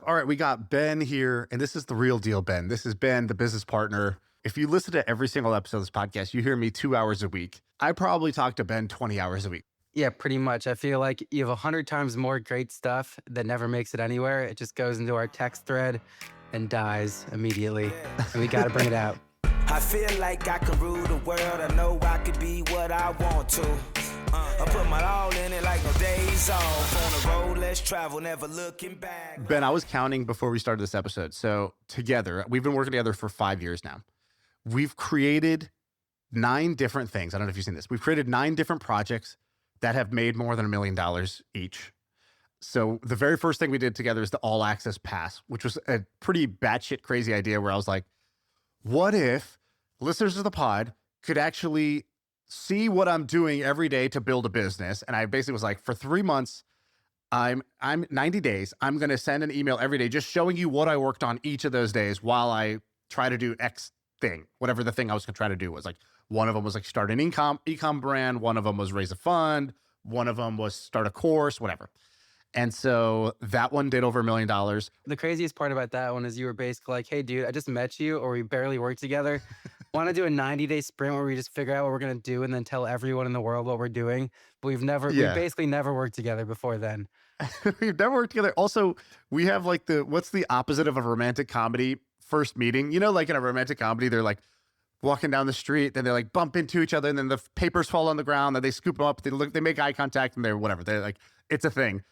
All right, we got Ben here, and this is the real deal, Ben. This is Ben, the business partner. If you listen to every single episode of this podcast, you hear me 2 hours a week. I probably talk to Ben 20 hours a week. Yeah, pretty much. I feel like you have 100 times more great stuff that never makes it anywhere. It just goes into our text thread and dies immediately. And we got to bring it out. I feel like I can rule the world. I know I could be what I want to. I put my all in it like no days off. On the road, let's travel, never looking back. Ben, I was counting before we started this episode. So together, we've been working together for 5 years now. We've created 9 different things. I don't know if you've seen this. We've created 9 different projects that have made more than $1 million each. So the very first thing we did together is the All Access Pass, which was a pretty batshit crazy idea where I was like, what if listeners of the pod could actually see what I'm doing every day to build a business? And I basically was like, for 3 months, I'm 90 days. I'm going to send an email every day just showing you what I worked on each of those days while I try to do X thing, whatever the thing I was going to try to do was. Like, one of them was like start an e-com brand. One of them was raise a fund. One of them was start a course, whatever. And so that one did over $1 million. The craziest part about that one is you were basically like, hey, dude, I just met you or we barely worked together. Want to do a 90-day sprint where we just figure out what we're going to do and then tell everyone in the world what we're doing. But we basically never worked together before then. We've never worked together. Also, we have like what's the opposite of a romantic comedy first meeting? You know, like in a romantic comedy, they're like walking down the street, then they like bump into each other and then the papers fall on the ground, then they scoop them up, they make eye contact and they're whatever. They're like, it's a thing.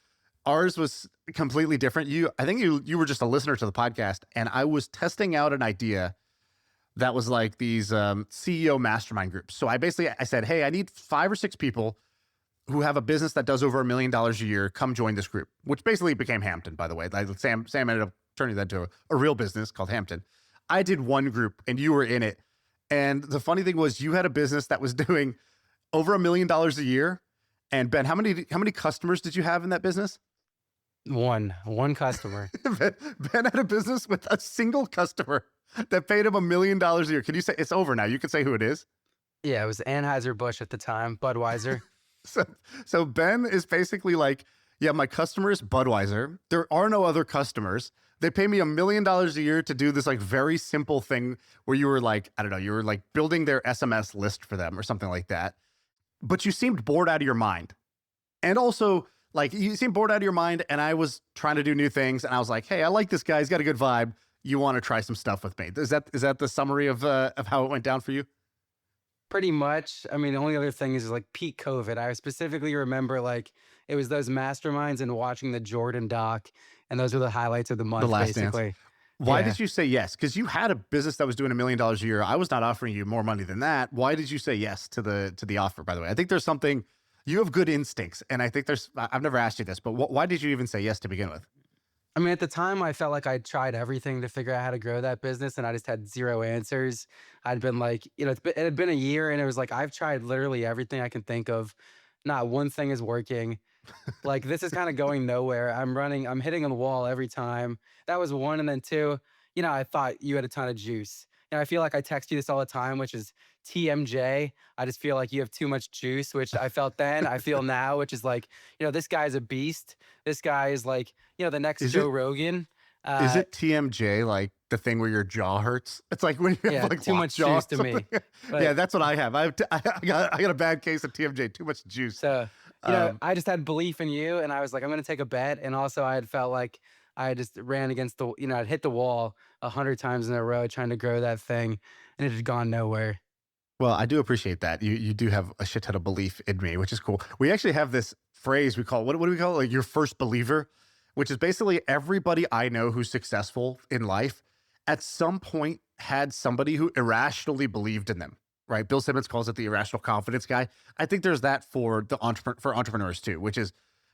Ours was completely different. I think you were just a listener to the podcast, and I was testing out an idea that was like these CEO mastermind groups. So I said, hey, I need 5 or 6 people who have a business that does over $1 million a year. Come join this group, which basically became Hampton, by the way. Like Sam ended up turning that into a real business called Hampton. I did one group, and you were in it. And the funny thing was, you had a business that was doing over $1 million a year. And Ben, how many customers did you have in that business? One customer. Ben had a business with a single customer that paid him $1 million a year. Can you say it's over now? You can say who it is. Yeah, it was Anheuser-Busch at the time, Budweiser. So Ben is basically like, yeah, my customer is Budweiser. There are no other customers. They pay me $1 million a year to do this like very simple thing where you were like, I don't know, you were like building their SMS list for them or something like that. But you seemed bored out of your mind. And also, like, you seem bored out of your mind, and I was trying to do new things, and I was like, hey, I like this guy. He's got a good vibe. You want to try some stuff with me. Is that the summary of how it went down for you? Pretty much. I mean, the only other thing is like peak COVID. I specifically remember like it was those masterminds and watching the Jordan doc, and those were the highlights of the month, The Last basically. Dance. Why did you say yes? Because you had a business that was doing $1 million a year. I was not offering you more money than that. Why did you say yes to the offer, by the way? I think there's something... You have good instincts, and I think I've never asked you this, but why did you even say yes to begin with? I mean, at the time, I felt like I'd tried everything to figure out how to grow that business, and I just had 0 answers. I'd been like, it had been a year, and it was like, I've tried literally everything I can think of. Not one thing is working. Like, this is kind of going nowhere. I'm hitting on the wall every time. That was one, and then 2, I thought you had a ton of juice. I feel like I text you this all the time, which is TMJ. I just feel like you have too much juice, which I felt then, I feel now, which is like, this guy's a beast. This guy is like, the next Joe Rogan. Is it TMJ, like the thing where your jaw hurts? It's like when you have like too much juice to me. But, yeah, that's what I have. I got a bad case of TMJ, too much juice. So, I just had belief in you, and I was like, I'm going to take a bet. And also I had felt like I just ran against I'd hit the wall 100 times in a row trying to grow that thing, and it had gone nowhere. Well, I do appreciate that. You do have a shit ton of belief in me, which is cool. We actually have this phrase we call, what do we call it? Like your first believer, which is basically everybody I know who's successful in life at some point had somebody who irrationally believed in them, right? Bill Simmons calls it the irrational confidence guy. I think there's that for entrepreneurs too, which is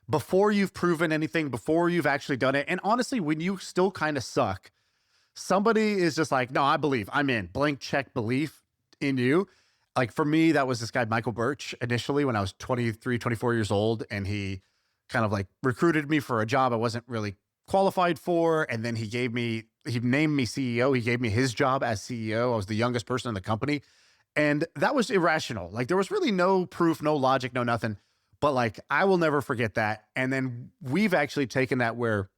before you've proven anything, before you've actually done it. And honestly, when you still kind of suck, somebody is just like, no, I believe, I'm in, blank check belief in you. Like for me, that was this guy, Michael Birch, initially when I was 23, 24 years old. And he kind of like recruited me for a job I wasn't really qualified for. And then he named me CEO. He gave me his job as CEO. I was the youngest person in the company. And that was irrational. Like there was really no proof, no logic, no nothing. But like, I will never forget that. And then we've actually taken that where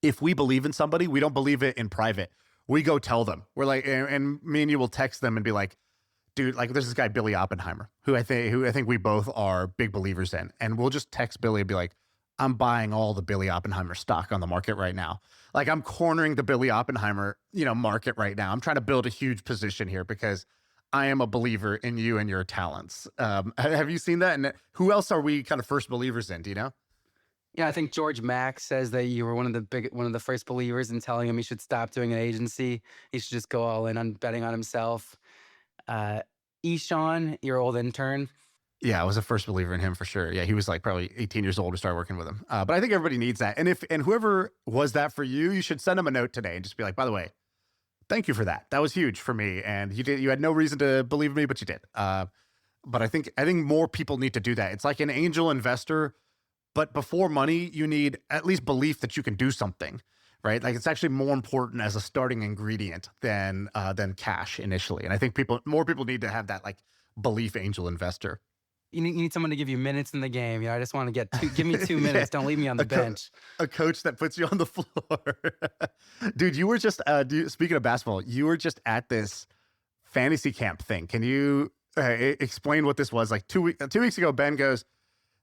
if we believe in somebody, we don't believe it in private. We go tell them. We're like, and me and you will text them and be like, dude, like there's this guy, Billy Oppenheimer, who I think we both are big believers in. And we'll just text Billy and be like, I'm buying all the Billy Oppenheimer stock on the market right now. Like I'm cornering the Billy Oppenheimer, market right now. I'm trying to build a huge position here because I am a believer in you and your talents. Have you seen that? And who else are we kind of first believers in? Do you know? Yeah, I think George Mack says that you were one of the first believers in telling him he should stop doing an agency. He should just go all in on betting on himself. Shaan, your old intern. Yeah, I was a first believer in him for sure. Yeah, he was like probably 18 years old to start working with him. But I think everybody needs that. And whoever was that for you, you should send him a note today and just be like, by the way, thank you for that. That was huge for me. And you had no reason to believe in me, but you did. But I think more people need to do that. It's like an angel investor, but before money, you need at least belief that you can do something, right? Like it's actually more important as a starting ingredient than cash initially. And I think more people need to have that like belief angel investor. You need someone to give you minutes in the game. I just want to give me 2 minutes. Don't leave me on the bench. A coach that puts you on the floor. Dude, you were just, speaking of basketball, you were just at this fantasy camp thing. Can you explain what this was? Like 2 weeks ago, Ben goes,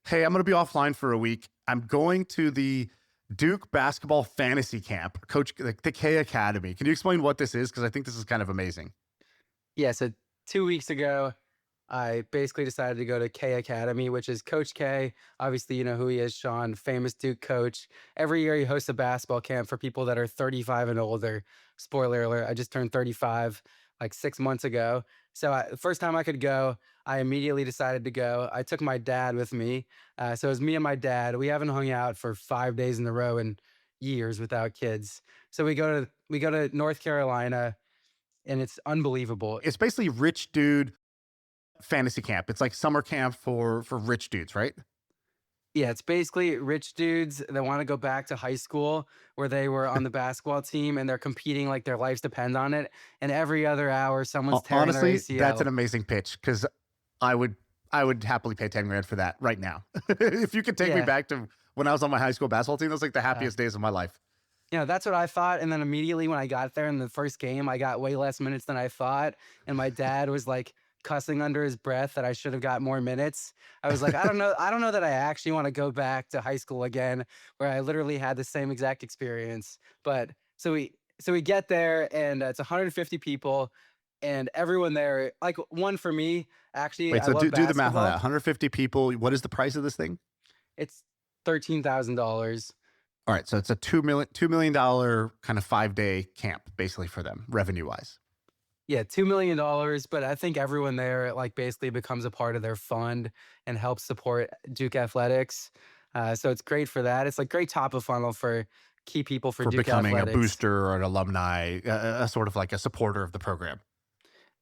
hey, I'm going to be offline for a week. I'm going to the Duke basketball fantasy camp, coach, like the K Academy. Can you explain what this is? Because I think this is kind of amazing. Yeah, so 2 weeks ago, I basically decided to go to K Academy, which is Coach K. Obviously, you know who he is, Shaan, famous Duke coach. Every year he hosts a basketball camp for people that are 35 and older. Spoiler alert, I just turned 35 like 6 months ago. So the first time I could go, I immediately decided to go. I took my dad with me. So it was me and my dad. We haven't hung out for 5 days in a row in years without kids. So we go to North Carolina, and it's unbelievable. It's basically rich dude fantasy camp. It's like summer camp for rich dudes, right? Yeah, it's basically rich dudes that want to go back to high school where they were on the basketball team and they're competing like their lives depend on it. And every other hour, someone's tearing their Honestly, ACL. that's an amazing pitch because I would happily pay 10 grand for that right now. If you could take me back to when I was on my high school basketball team, that was like the happiest days of my life. That's what I thought. And then immediately when I got there in the first game, I got way less minutes than I thought. And my dad was like cussing under his breath that I should have got more minutes. I was like, I don't know that I actually want to go back to high school again, where I literally had the same exact experience. But so we get there and it's 150 people and everyone there, like one for me, actually. Wait, so do the math on that. 150 people. What is the price of this thing? It's $13,000. All right. So it's a $2 million kind of 5-day camp basically for them revenue wise. Yeah, $2 million, but I think everyone there like basically becomes a part of their fund and helps support Duke athletics. So it's great for that. It's like great top of funnel for key people for Duke becoming athletics. A booster or an alumni, a sort of like a supporter of the program.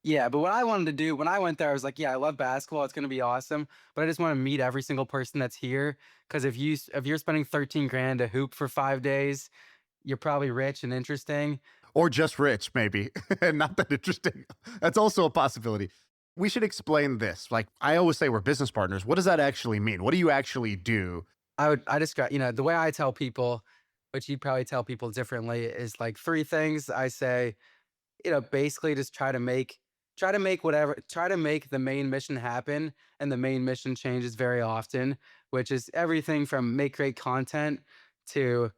Yeah, but what I wanted to do when I went there, I was like, yeah, I love basketball. It's going to be awesome. But I just want to meet every single person that's here. Because if you're spending 13 grand to hoop for 5 days, you're probably rich and interesting. Or just rich, maybe, and not that interesting. That's also a possibility. We should explain this. Like I always say, we're business partners. What does that actually mean? What do you actually do? I describe, the way I tell people, which you'd probably tell people differently, is like 3 things. I say, basically just try to make the main mission happen. And the main mission changes very often, which is everything from make great content to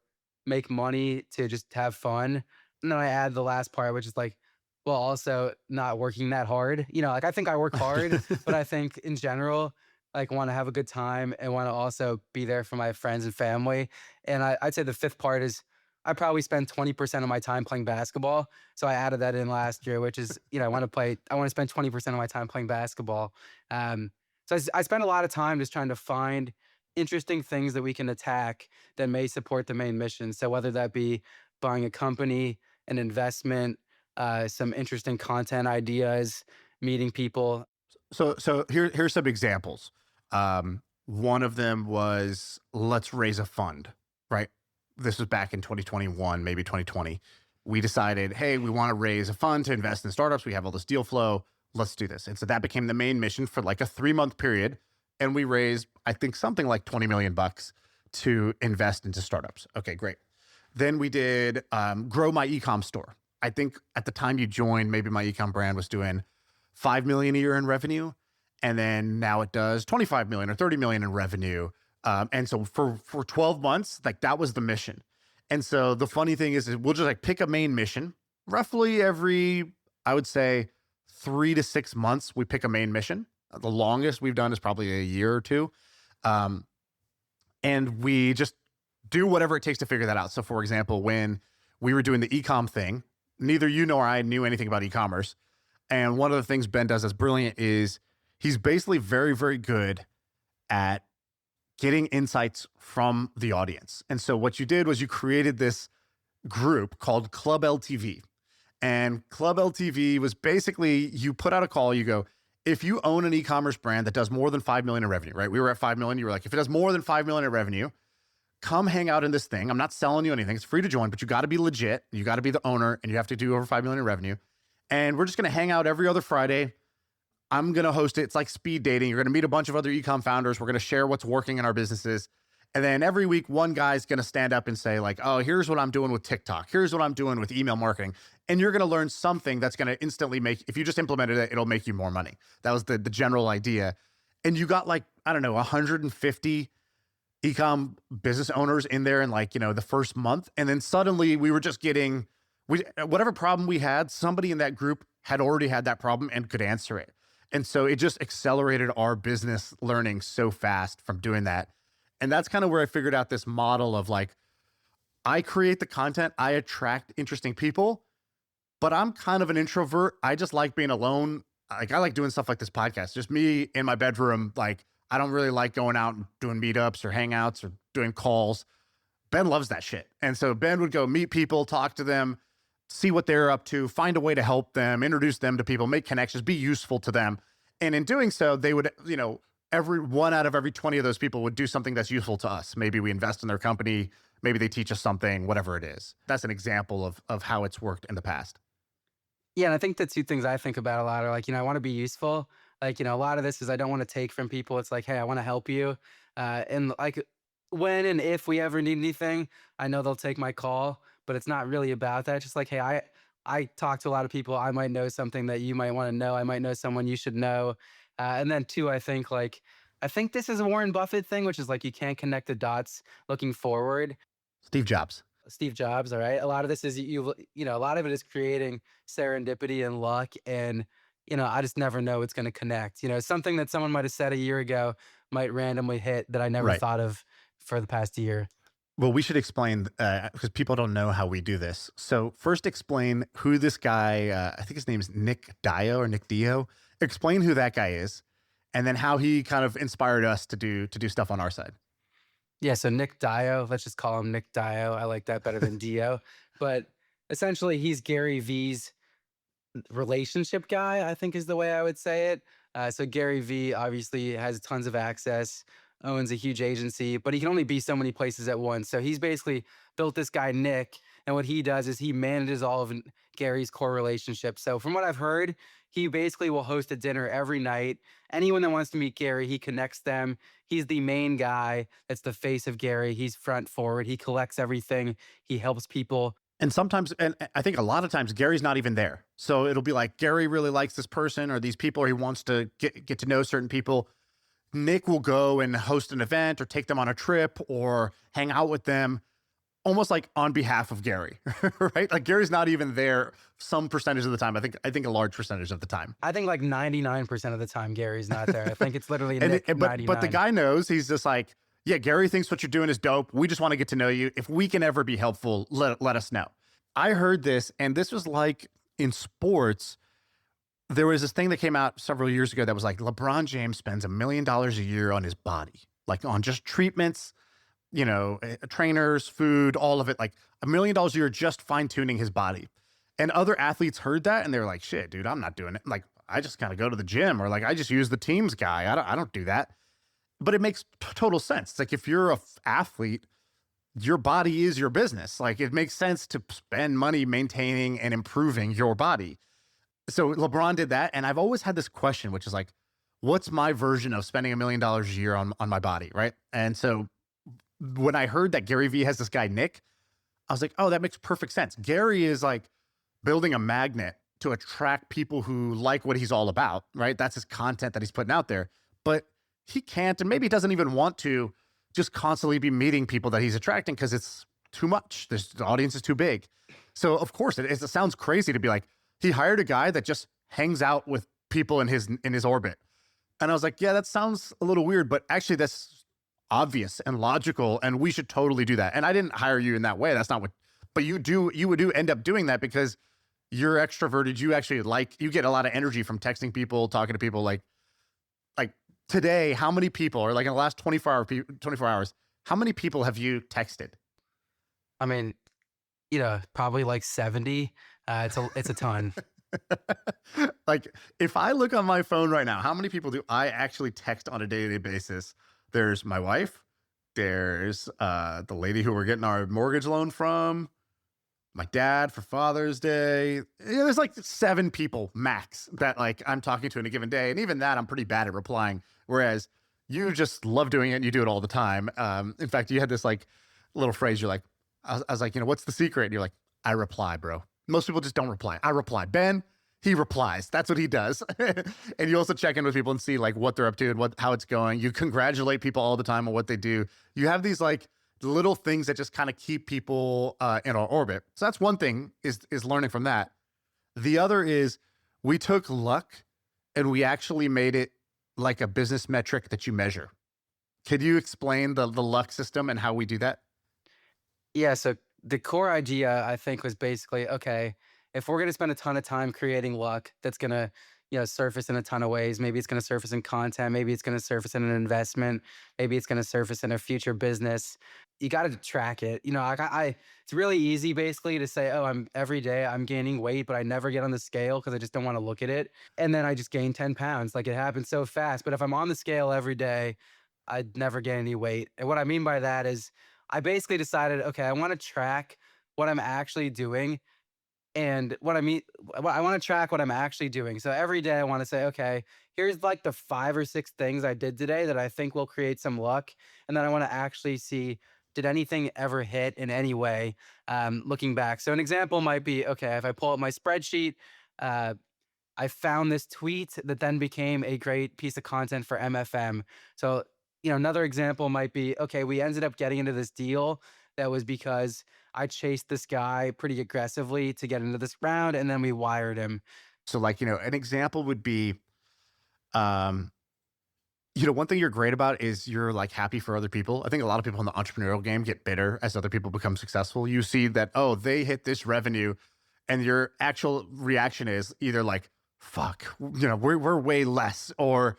make money to just have fun. And then I add the last part, which is like, well, also not working that hard. Like I think I work hard, but I think in general, like want to have a good time and want to also be there for my friends and family. And I'd say the 5th part is I probably spend 20% of my time playing basketball. So I added that in last year, which is, I want to spend 20% of my time playing basketball. So I spend a lot of time just trying to find interesting things that we can attack that may support the main mission. So whether that be buying a company, an investment, some interesting content ideas, meeting people. So here's some examples. One of them was let's raise a fund, right? This was back in 2021, maybe 2020. We decided, hey, we want to raise a fund to invest in startups. We have all this deal flow. Let's do this. And so that became the main mission for like a 3-month period. And we raised, I think, something like $20 million to invest into startups. Okay, great. Then we did grow my ecom store. I think at the time you joined, maybe my ecom brand was doing 5 million a year in revenue. And then now it does 25 million or 30 million in revenue. And so for 12 months, like that was the mission. And so the funny thing is we'll just like pick a main mission roughly every, I would say 3 to 6 months, we pick a main mission. The longest we've done is probably a year or two. And we just do whatever it takes to figure that out. So for example, when we were doing the ecom thing, neither you nor I knew anything about e-commerce. And one of the things Ben does that's brilliant is he's basically very, very good at getting insights from the audience. And so what you did was you created this group called Club LTV. And Club LTV was basically, you put out a call, you go, if you own an e-commerce brand that does more than 5 million in revenue, right? We were at 5 million. You were like, if it does more than 5 million in revenue, come hang out in this thing. I'm not selling you anything. It's free to join, but you got to be legit. You got to be the owner and you have to do over 5 million in revenue. And we're just going to hang out every other Friday. I'm going to host it. It's like speed dating. You're going to meet a bunch of other e-com founders. We're going to share what's working in our businesses. And then every week, one guy's going to stand up and say like, oh, here's what I'm doing with TikTok. Here's what I'm doing with email marketing. And you're going to learn something that's going to instantly make, if you just implemented it, it'll make you more money. That was the general idea. And you got like, I don't know, 150 e-com business owners in there in like, the first month. And then suddenly we were just getting, whatever problem we had, somebody in that group had already had that problem and could answer it. And so it just accelerated our business learning so fast from doing that. And that's kind of where I figured out this model of like, I create the content, I attract interesting people, but I'm kind of an introvert. I just like being alone. Like I like doing stuff like this podcast, just me in my bedroom. Like I don't really like going out and doing meetups or hangouts or doing calls. Ben loves that shit. And so Ben would go meet people, talk to them, see what they're up to, find a way to help them, introduce them to people, make connections, be useful to them. And in doing so, they would, every one out of every 20 of those people would do something that's useful to us. Maybe we invest in their company. Maybe they teach us something, whatever it is. That's an example of how it's worked in the past. Yeah, and I think the two things I think about a lot are like, I want to be useful. Like, a lot of this is I don't want to take from people. It's like, hey, I want to help you. And like when and if we ever need anything, I know they'll take my call, but it's not really about that. It's just like, hey, I talk to a lot of people. I might know something that you might want to know. I might know someone you should know. And then two, I think this is a Warren Buffett thing, which is like, you can't connect the dots looking forward. Steve Jobs. All right. A lot of this is a lot of it is creating serendipity and luck. And, I just never know it's going to connect. Something that someone might have said a year ago might randomly hit that I never thought of for the past year. Well, we should explain because people don't know how we do this. So first explain who this guy, I think his name's Nick Dio. Explain who that guy is and then how he kind of inspired us to do stuff on our side. Yeah, so Nick Dio, let's just call him Nick Dio. I like that better than Dio. But essentially, he's Gary V's relationship guy, I think is the way I would say it. So Gary V obviously has tons of access, owns a huge agency, but he can only be so many places at once. So he's basically built this guy, Nick, and what he does is he manages all of Gary's core relationships. So from what I've heard, he basically will host a dinner every night. Anyone that wants to meet Gary, he connects them. He's the main guy. That's the face of Gary. He's front forward. He collects everything. He helps people. And sometimes, and I think a lot of times, Gary's not even there. So it'll be like, Gary really likes this person or these people, or he wants to get to know certain people. Nick will go and host an event or take them on a trip or hang out with them almost like on behalf of Gary, right? Like Gary's not even there some percentage of the time. I think a large percentage of the time. I think like 99% of the time Gary's not there. I think it's literally Nick, but the guy knows. He's just like, yeah, Gary thinks what you're doing is dope. We just want to get to know you. If we can ever be helpful, let us know. I heard this, and this was like in sports. There was this thing that came out several years ago that was like LeBron James spends $1 million a year on his body, like on just treatments, trainers, food, all of it, like $1 million a year just fine tuning his body. And other athletes heard that and they were like, shit, dude, I'm not doing it. Like, I just kind of go to the gym or like, I just use the Teams guy. I don't do that. But it makes total sense. It's like if you're a athlete, your body is your business. Like it makes sense to spend money maintaining and improving your body. So LeBron did that. And I've always had this question, which is like, what's my version of spending $1 million a year on my body, right? And so when I heard that Gary Vee has this guy, Nick, I was like, oh, that makes perfect sense. Gary is like building a magnet to attract people who like what he's all about, right? That's his content that he's putting out there. But he can't, and maybe he doesn't even want to just constantly be meeting people that he's attracting because it's too much. The audience is too big. So of course, it sounds crazy to be like, he hired a guy that just hangs out with people in his orbit. And I was like, yeah, that sounds a little weird, but actually that's obvious and logical, and we should totally do that. And I didn't hire you in that way. That's not what, but you would end up doing that because you're extroverted. You actually you get a lot of energy from texting people, talking to people. Like today, how many people, or like in the last 24 hours, how many people have you texted? I mean, probably like 70. It's a ton. Like if I look on my phone right now, how many people do I actually text on a daily basis? There's my wife. There's the lady who we're getting our mortgage loan from. My dad for Father's Day. There's like 7 people max that like I'm talking to in a given day. And even that I'm pretty bad at replying. Whereas you just love doing it and you do it all the time. In fact, you had this like little phrase. You're like, I was like, what's the secret? And you're like, I reply, bro. Most people just don't reply. I reply. Ben, he replies. That's what he does. And you also check in with people and see like what they're up to and how it's going. You congratulate people all the time on what they do. You have these like little things that just kind of keep people in our orbit. So that's one thing is learning from that. The other is we took luck and we actually made it like a business metric that you measure. Could you explain the luck system and how we do that? Yeah, so the core idea I think was basically, okay, if we're going to spend a ton of time creating luck that's going to surface in a ton of ways. Maybe it's going to surface in content, maybe it's going to surface in an investment, maybe it's going to surface in a future business. You got to track it. It's really easy basically to say, oh, every day I'm gaining weight, but I never get on the scale because I just don't want to look at it. And then I just gain 10 pounds. Like it happens so fast. But if I'm on the scale every day, I'd never gain any weight. And what I mean by that is I basically decided, okay, I want to track what I'm actually doing. And what I want to track what I'm actually doing. So every day I want to say, okay, here's like the 5 or 6 things I did today that I think will create some luck. And then I want to actually see, did anything ever hit in any way looking back? So an example might be, okay, if I pull up my spreadsheet, I found this tweet that then became a great piece of content for MFM. So, another example might be, okay, we ended up getting into this deal that was because I chased this guy pretty aggressively to get into this round, and then we wired him. So like, an example would be, one thing you're great about is you're like happy for other people. I think a lot of people in the entrepreneurial game get bitter as other people become successful. You see that, oh, they hit this revenue, and your actual reaction is either like, fuck, we're way less, or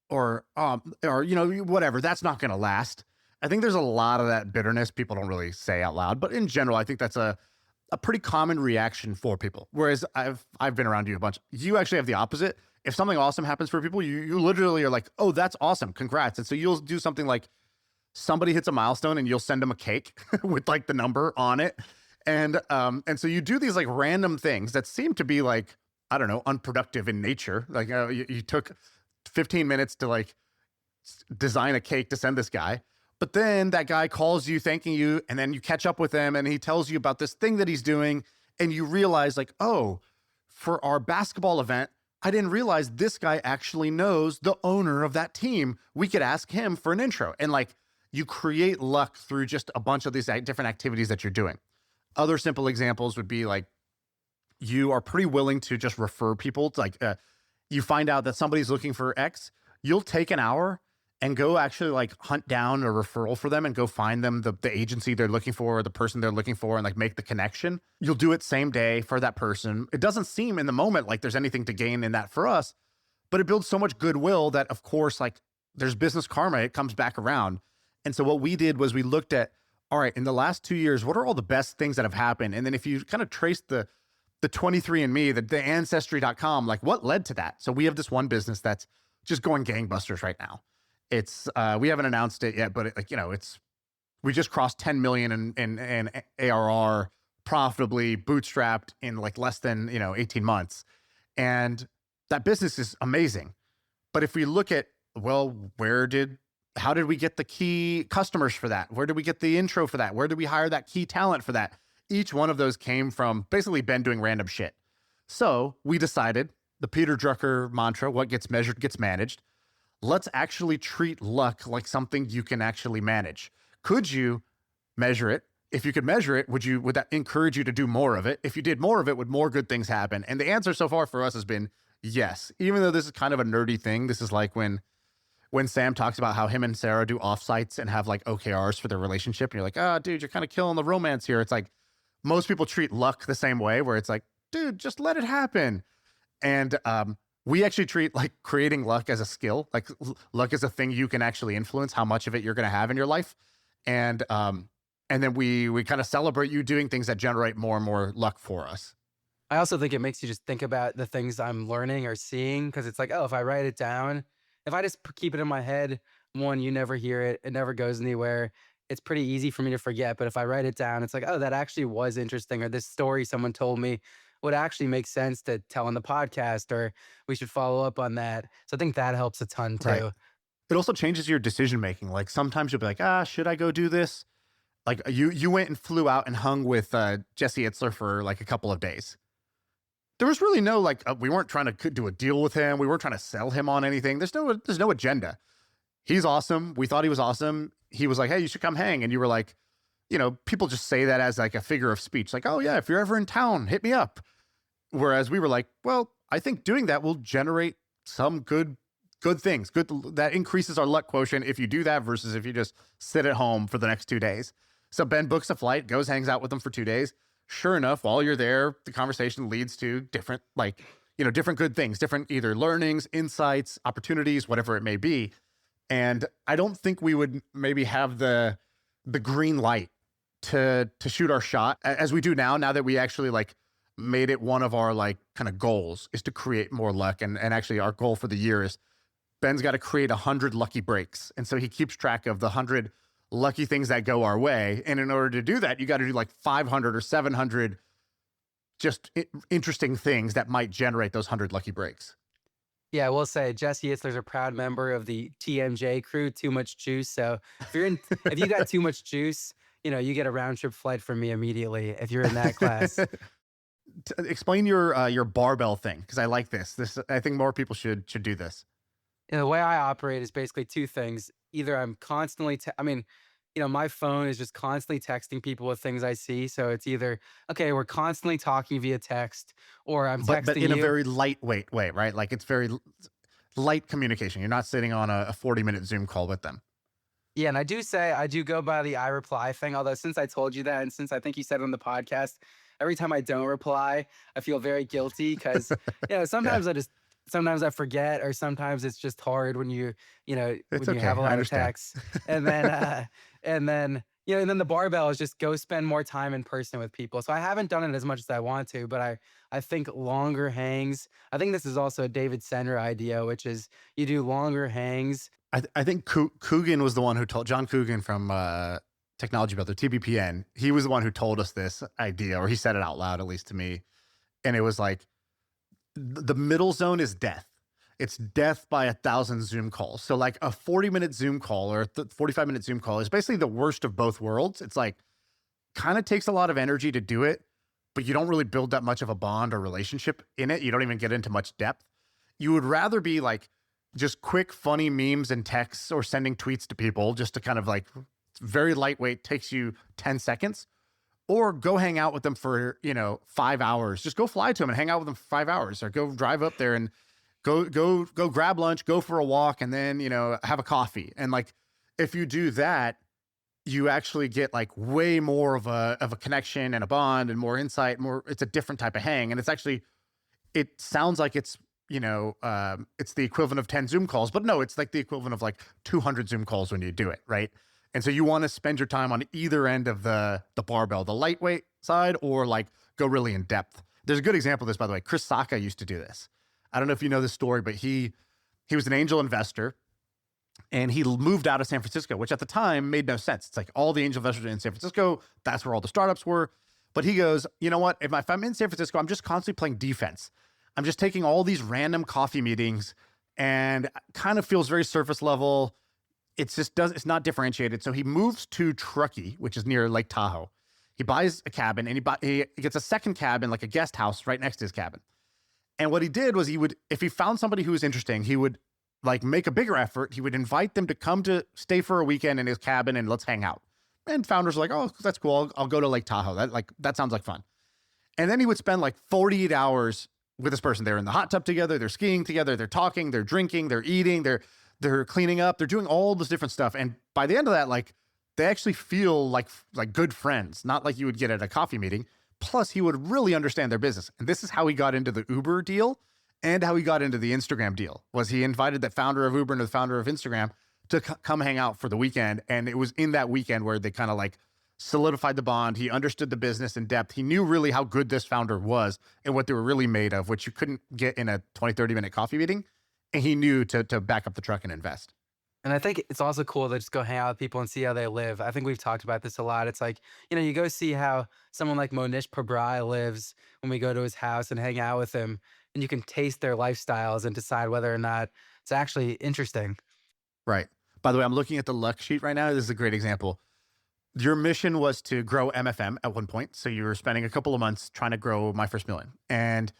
whatever, that's not going to last. I think there's a lot of that bitterness people don't really say out loud, but in general, I think that's a pretty common reaction for people. Whereas I've been around you a bunch. You actually have the opposite. If something awesome happens for people, you literally are like, oh, that's awesome, congrats. And so you'll do something like somebody hits a milestone and you'll send them a cake with like the number on it. And so you do these like random things that seem to be like, I don't know, unproductive in nature. Like you took 15 minutes to like design a cake to send this guy. But then that guy calls you thanking you, and then you catch up with him and he tells you about this thing that he's doing, and you realize like, oh, for our basketball event, I didn't realize this guy actually knows the owner of that team. We could ask him for an intro. And like you create luck through just a bunch of these different activities that you're doing. Other simple examples would be like you are pretty willing to just refer people to like you find out that somebody's looking for X, you'll take an hour and go actually like hunt down a referral for them and go find them the agency they're looking for or the person they're looking for and like make the connection. You'll do it same day for that person. It doesn't seem in the moment like there's anything to gain in that for us, but it builds so much goodwill that of course, like there's business karma, it comes back around. And so what we did was we looked at, all right, in the last 2 years, what are all the best things that have happened? And then if you kind of trace the 23andMe, the ancestry.com, like what led to that? So we have this one business that's just going gangbusters right now. It's we haven't announced it yet, but we just crossed 10 million in ARR profitably, bootstrapped in like less than 18 months, and that business is amazing. But if we look at, well, where did how did we get the key customers for that? Where did we get the intro for that? Where did we hire that key talent for that? Each one of those came from basically Ben doing random shit. So we decided the Peter Drucker mantra, what gets measured gets managed. Let's actually treat luck like something you can actually manage. Could you measure it? If you could measure it, would that encourage you to do more of it? If you did more of it, would more good things happen? And the answer so far for us has been yes. Even though this is kind of a nerdy thing, this is like when Sam talks about how him and Sarah do offsites and have like OKRs for their relationship, and you're like, oh, dude, you're kind of killing the romance here. It's like most people treat luck the same way, where it's like, dude, just let it happen. And we actually treat like creating luck as a skill. Like luck is a thing you can actually influence how much of it you're going to have in your life. And then we kind of celebrate you doing things that generate more and more luck for us. I also think it makes you just think about the things I'm learning or seeing, because it's like, oh, if I write it down, if I just keep it in my head, one, you never hear it, it never goes anywhere. It's pretty easy for me to forget. But if I write it down, it's like, oh, that actually was interesting, or this story someone told me would actually make sense to tell on the podcast, or we should follow up on that. So I think that helps a ton too. Right. It also changes your decision making. Like sometimes you'll be like, should I go do this? Like you went and flew out and hung with Jesse Itzler for like a couple of days. There was really no we weren't trying to do a deal with him. We weren't trying to sell him on anything. There's no agenda. He's awesome. We thought he was awesome. He was like, hey, you should come hang. And you were like, people just say that as like a figure of speech. Like, oh yeah, if you're ever in town, hit me up. Whereas we were like, well, I think doing that will generate some good things. That increases our luck quotient if you do that versus if you just sit at home for the next 2 days. So Ben books a flight, goes, hangs out with them for 2 days. Sure enough, while you're there, the conversation leads to different, different good things, different either learnings, insights, opportunities, whatever it may be. And I don't think we would maybe have the green light to shoot our shot as we do now that we actually made it one of our kind of goals is to create more luck. And actually our goal for the year is Ben's got to create 100 lucky breaks. And so he keeps track of the 100 lucky things that go our way. And in order to do that, you got to do 500 or 700 just interesting things that might generate those 100 lucky breaks. Yeah, I will say Jesse Itzler's a proud member of the TMJ crew, Too Much Juice. So if you got too much juice, you get a round trip flight from me immediately if you're in that class. Explain your barbell thing, because I like this. I think more people should do this. The way I operate is basically two things. Either I'm constantly, my phone is just constantly texting people with things I see. So it's either, okay, we're constantly talking via text, or I'm texting but in a very lightweight way, right? Like it's very light communication. You're not sitting on a 40-minute Zoom call with them. Yeah, and I do go by the I reply thing. Although since I told you that, and since I think you said it on the podcast, every time I don't reply, I feel very guilty because sometimes I forget, or sometimes it's just hard when you have a lot of texts. And then the barbell is just go spend more time in person with people. So I haven't done it as much as I want to, but I think longer hangs. I think this is also a David Senra idea, which is you do longer hangs. I think Coogan was the one who told John Coogan from Technology Brother, TBPN. He was the one who told us this idea, or he said it out loud, at least to me. And it was like, the middle zone is death. It's death by 1,000 Zoom calls. So like a 40-minute Zoom call or 45-minute Zoom call is basically the worst of both worlds. It's like kind of takes a lot of energy to do it, but you don't really build that much of a bond or relationship in it. You don't even get into much depth. You would rather be just quick, funny memes and texts or sending tweets to people just to kind of very lightweight, takes you 10 seconds. Or go hang out with them for, 5 hours. Just go fly to them and hang out with them for 5 hours, or go drive up there and go grab lunch, go for a walk, and then, have a coffee. And if you do that, you actually get way more of a connection and a bond and more insight, it's a different type of hang. And it sounds like it's the equivalent of 10 Zoom calls, but no, it's the equivalent of 200 Zoom calls when you do it, right? And so you want to spend your time on either end of the barbell, the lightweight side, or go really in depth. There's a good example of this, by the way. Chris Sacca used to do this. I don't know if you know this story, but he was an angel investor, and he moved out of San Francisco, which at the time made no sense. It's all the angel investors are in San Francisco. That's where all the startups were. But he goes, you know what? If I'm in San Francisco, I'm just constantly playing defense. I'm just taking all these random coffee meetings, and kind of feels very surface level. it's not differentiated. So he moves to Truckee, which is near Lake Tahoe. He buys a cabin and he gets a second cabin, like a guest house right next to his cabin. And what he did was if he found somebody who was interesting, he would like make a bigger effort. He would invite them to come to stay for a weekend in his cabin and let's hang out. And founders were like, oh, that's cool. I'll go to Lake Tahoe. That sounds like fun. And then he would spend like 48 hours with this person. They're in the hot tub together. They're skiing together. They're talking. They're drinking. They're eating. They're cleaning up. They're doing all this different stuff. And by the end of that, like they actually feel like good friends, not like you would get at a coffee meeting. Plus, he would really understand their business. And this is how he got into the Uber deal and how he got into the Instagram deal. Was he invited the founder of Uber and the founder of Instagram to come hang out for the weekend. And it was in that weekend where they kind of like solidified the bond. He understood the business in depth. He knew really how good this founder was and what they were really made of, which you couldn't get in a 20, 30-minute coffee meeting. And he knew to back up the truck and invest. And I think it's also cool to just go hang out with people and see how they live. I think we've talked about this a lot. It's like, you go see how someone like Monish Pabrai lives when we go to his house and hang out with him, and you can taste their lifestyles and decide whether or not it's actually interesting. Right. By the way, I'm looking at the luck sheet right now. This is a great example. Your mission was to grow MFM at one point. So you were spending a couple of months trying to grow My First Million. And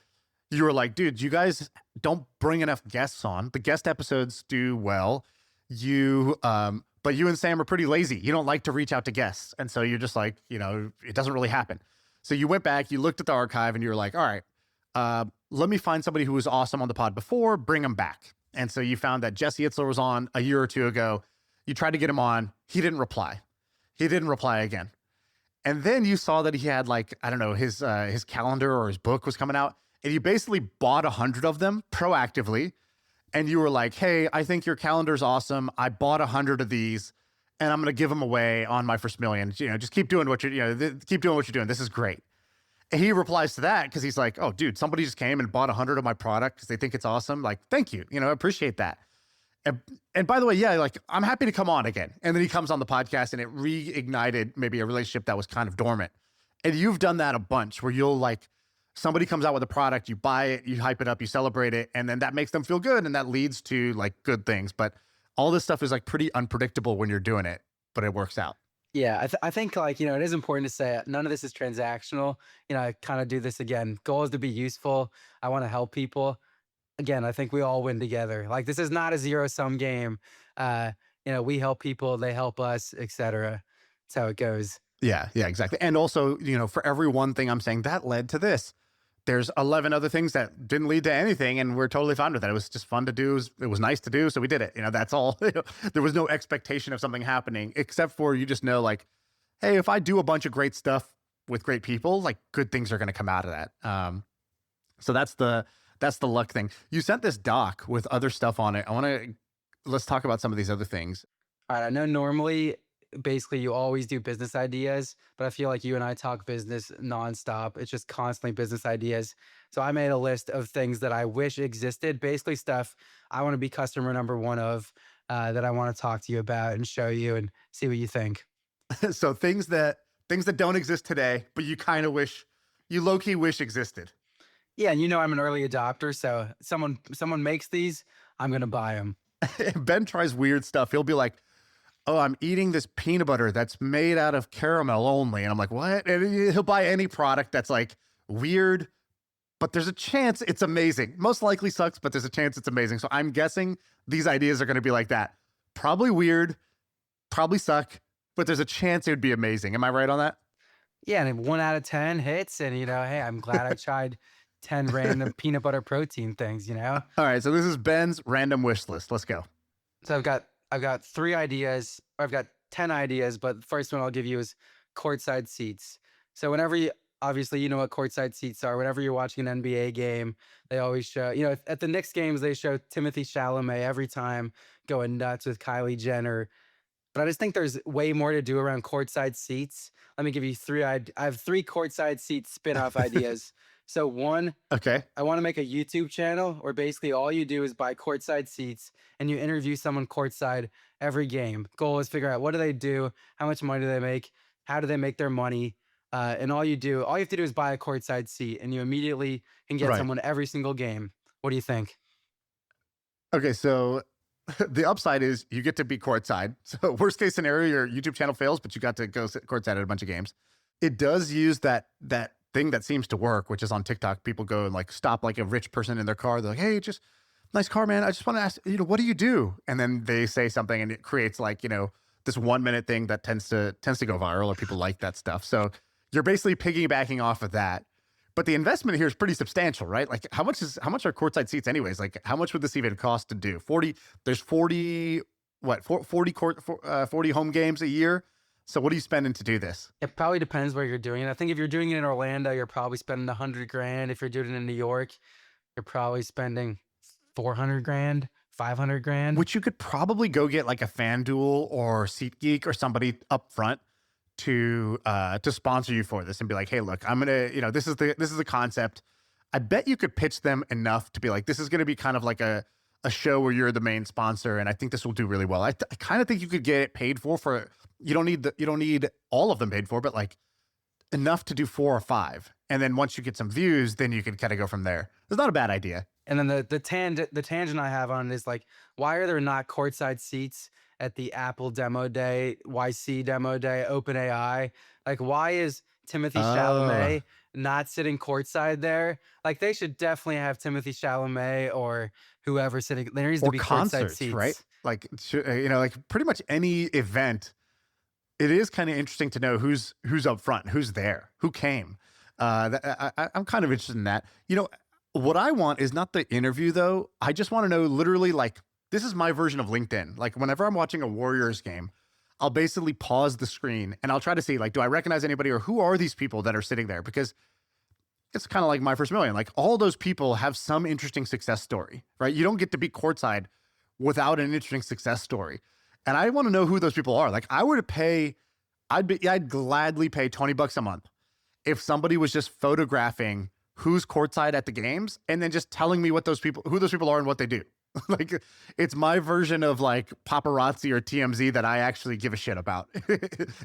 you were like, dude, you guys don't bring enough guests on. The guest episodes do well. But you and Sam are pretty lazy. You don't like to reach out to guests. And so you're just like, it doesn't really happen. So you went back, you looked at the archive and you were like, all right, let me find somebody who was awesome on the pod before, bring them back. And so you found that Jesse Itzler was on a year or two ago. You tried to get him on. He didn't reply. He didn't reply again. And then you saw that he had like, I don't know, his calendar or his book was coming out. And you basically bought 100 of them proactively. And you were like, hey, I think your calendar's awesome. I bought 100 of these and I'm going to give them away on My First Million. Just keep doing what keep doing what you're doing. This is great. And he replies to that because he's like, oh, dude, somebody just came and bought 100 of my product because they think it's awesome. Like, thank you. I appreciate that. And by the way, yeah, like I'm happy to come on again. And then he comes on the podcast and it reignited maybe a relationship that was kind of dormant. And you've done that a bunch where you'll like, somebody comes out with a product, you buy it, you hype it up, you celebrate it, and then that makes them feel good. And that leads to like good things. But all this stuff is like pretty unpredictable when you're doing it, but it works out. Yeah, I think like, it is important to say none of this is transactional. I kind of do this again. Goal is to be useful. I want to help people. Again, I think we all win together. Like this is not a zero-sum game. We help people, they help us, etc. That's how it goes. Yeah, exactly. And also, for every one thing I'm saying that led to this, there's 11 other things that didn't lead to anything, and we're totally fine with that. It was just fun to do. It was nice to do, so we did it. That's all. There was no expectation of something happening, except for you just know, like, hey, if I do a bunch of great stuff with great people, like, good things are going to come out of that. So that's the luck thing. You sent this doc with other stuff on it. Let's talk about some of these other things. All right. I know normally, basically, you always do business ideas, but I feel like you and I talk business nonstop. It's just constantly business ideas. So I made a list of things that I wish existed, basically stuff I want to be customer number one of, that I want to talk to you about and show you and see what you think. So things that don't exist today, but you kind of wish, you low-key wish existed. Yeah, and I'm an early adopter, so someone makes these, I'm going to buy them. Ben tries weird stuff. He'll be like, oh, I'm eating this peanut butter that's made out of caramel only. And I'm like, what? And he'll buy any product that's like weird, but there's a chance it's amazing. Most likely sucks, but there's a chance it's amazing. So I'm guessing these ideas are going to be like that. Probably weird, probably suck, but there's a chance it would be amazing. Am I right on that? Yeah, and 1 out of 10 hits. And, hey, I'm glad I tried 10 random peanut butter protein things, All right, so this is Ben's random wish list. Let's go. So I've got 3 ideas, or I've got 10 ideas, but the first one I'll give you is courtside seats. So obviously, you know what courtside seats are. Whenever you're watching an NBA game, they always show, at the Knicks games, they show Timothée Chalamet every time going nuts with Kylie Jenner. But I just think there's way more to do around courtside seats. Let me give you 3. I have 3 courtside seat spin-off ideas. So one, okay, I want to make a YouTube channel where basically all you do is buy courtside seats and you interview someone courtside every game. Goal is figure out what do they do, how much money do they make, how do they make their money, and all you have to do is buy a courtside seat, and you immediately can get someone every single game. What do you think? Okay, so the upside is you get to be courtside. So worst case scenario, your YouTube channel fails, but you got to go sit courtside at a bunch of games. It does use that thing that seems to work, which is on TikTok. People go and like stop like a rich person in their car. They're like, hey, just nice car, man. I just want to ask, what do you do? And then they say something and it creates like, this 1 minute thing that tends to go viral, or people like that stuff. So you're basically piggybacking off of that. But the investment here is pretty substantial, right? Like how much are courtside seats anyways? Like how much would this even cost to do? 40 home games a year. So what are you spending to do this? It probably depends where you're doing it. I think if you're doing it in Orlando, you're probably spending $100,000. If you're doing it in New York, you're probably spending $400,000, $500,000. Which you could probably go get like a FanDuel or SeatGeek or somebody up front to sponsor you for this and be like, hey, look, I'm gonna, this is the concept. I bet you could pitch them enough to be like, this is gonna be kind of like a show where you're the main sponsor, and I think this will do really well. I kind of think you could get it paid for. You don't need all of them paid for, but like enough to do 4 or 5, and then once you get some views, then you can kind of go from there. It's not a bad idea. And then the tangent I have on it is like, why are there not courtside seats at the Apple demo day, YC demo day, OpenAI? Like, why is Timothy Chalamet not sitting courtside there? Like, they should definitely have Timothy Chalamet or whoever sitting. There needs to be courtside seats, right? Like, like pretty much any event. It is kind of interesting to know who's up front, who's there, who came. I'm kind of interested in that. What I want is not the interview though. I just want to know literally like, this is my version of LinkedIn. Like whenever I'm watching a Warriors game, I'll basically pause the screen and I'll try to see like, do I recognize anybody, or who are these people that are sitting there? Because it's kind of like My First Million. Like all those people have some interesting success story, right? You don't get to be courtside without an interesting success story. And I want to know who those people are. Like I would pay, I'd gladly pay $20 a month if somebody was just photographing who's courtside at the games and then just telling me who those people are and what they do. Like it's my version of like paparazzi or TMZ that I actually give a shit about.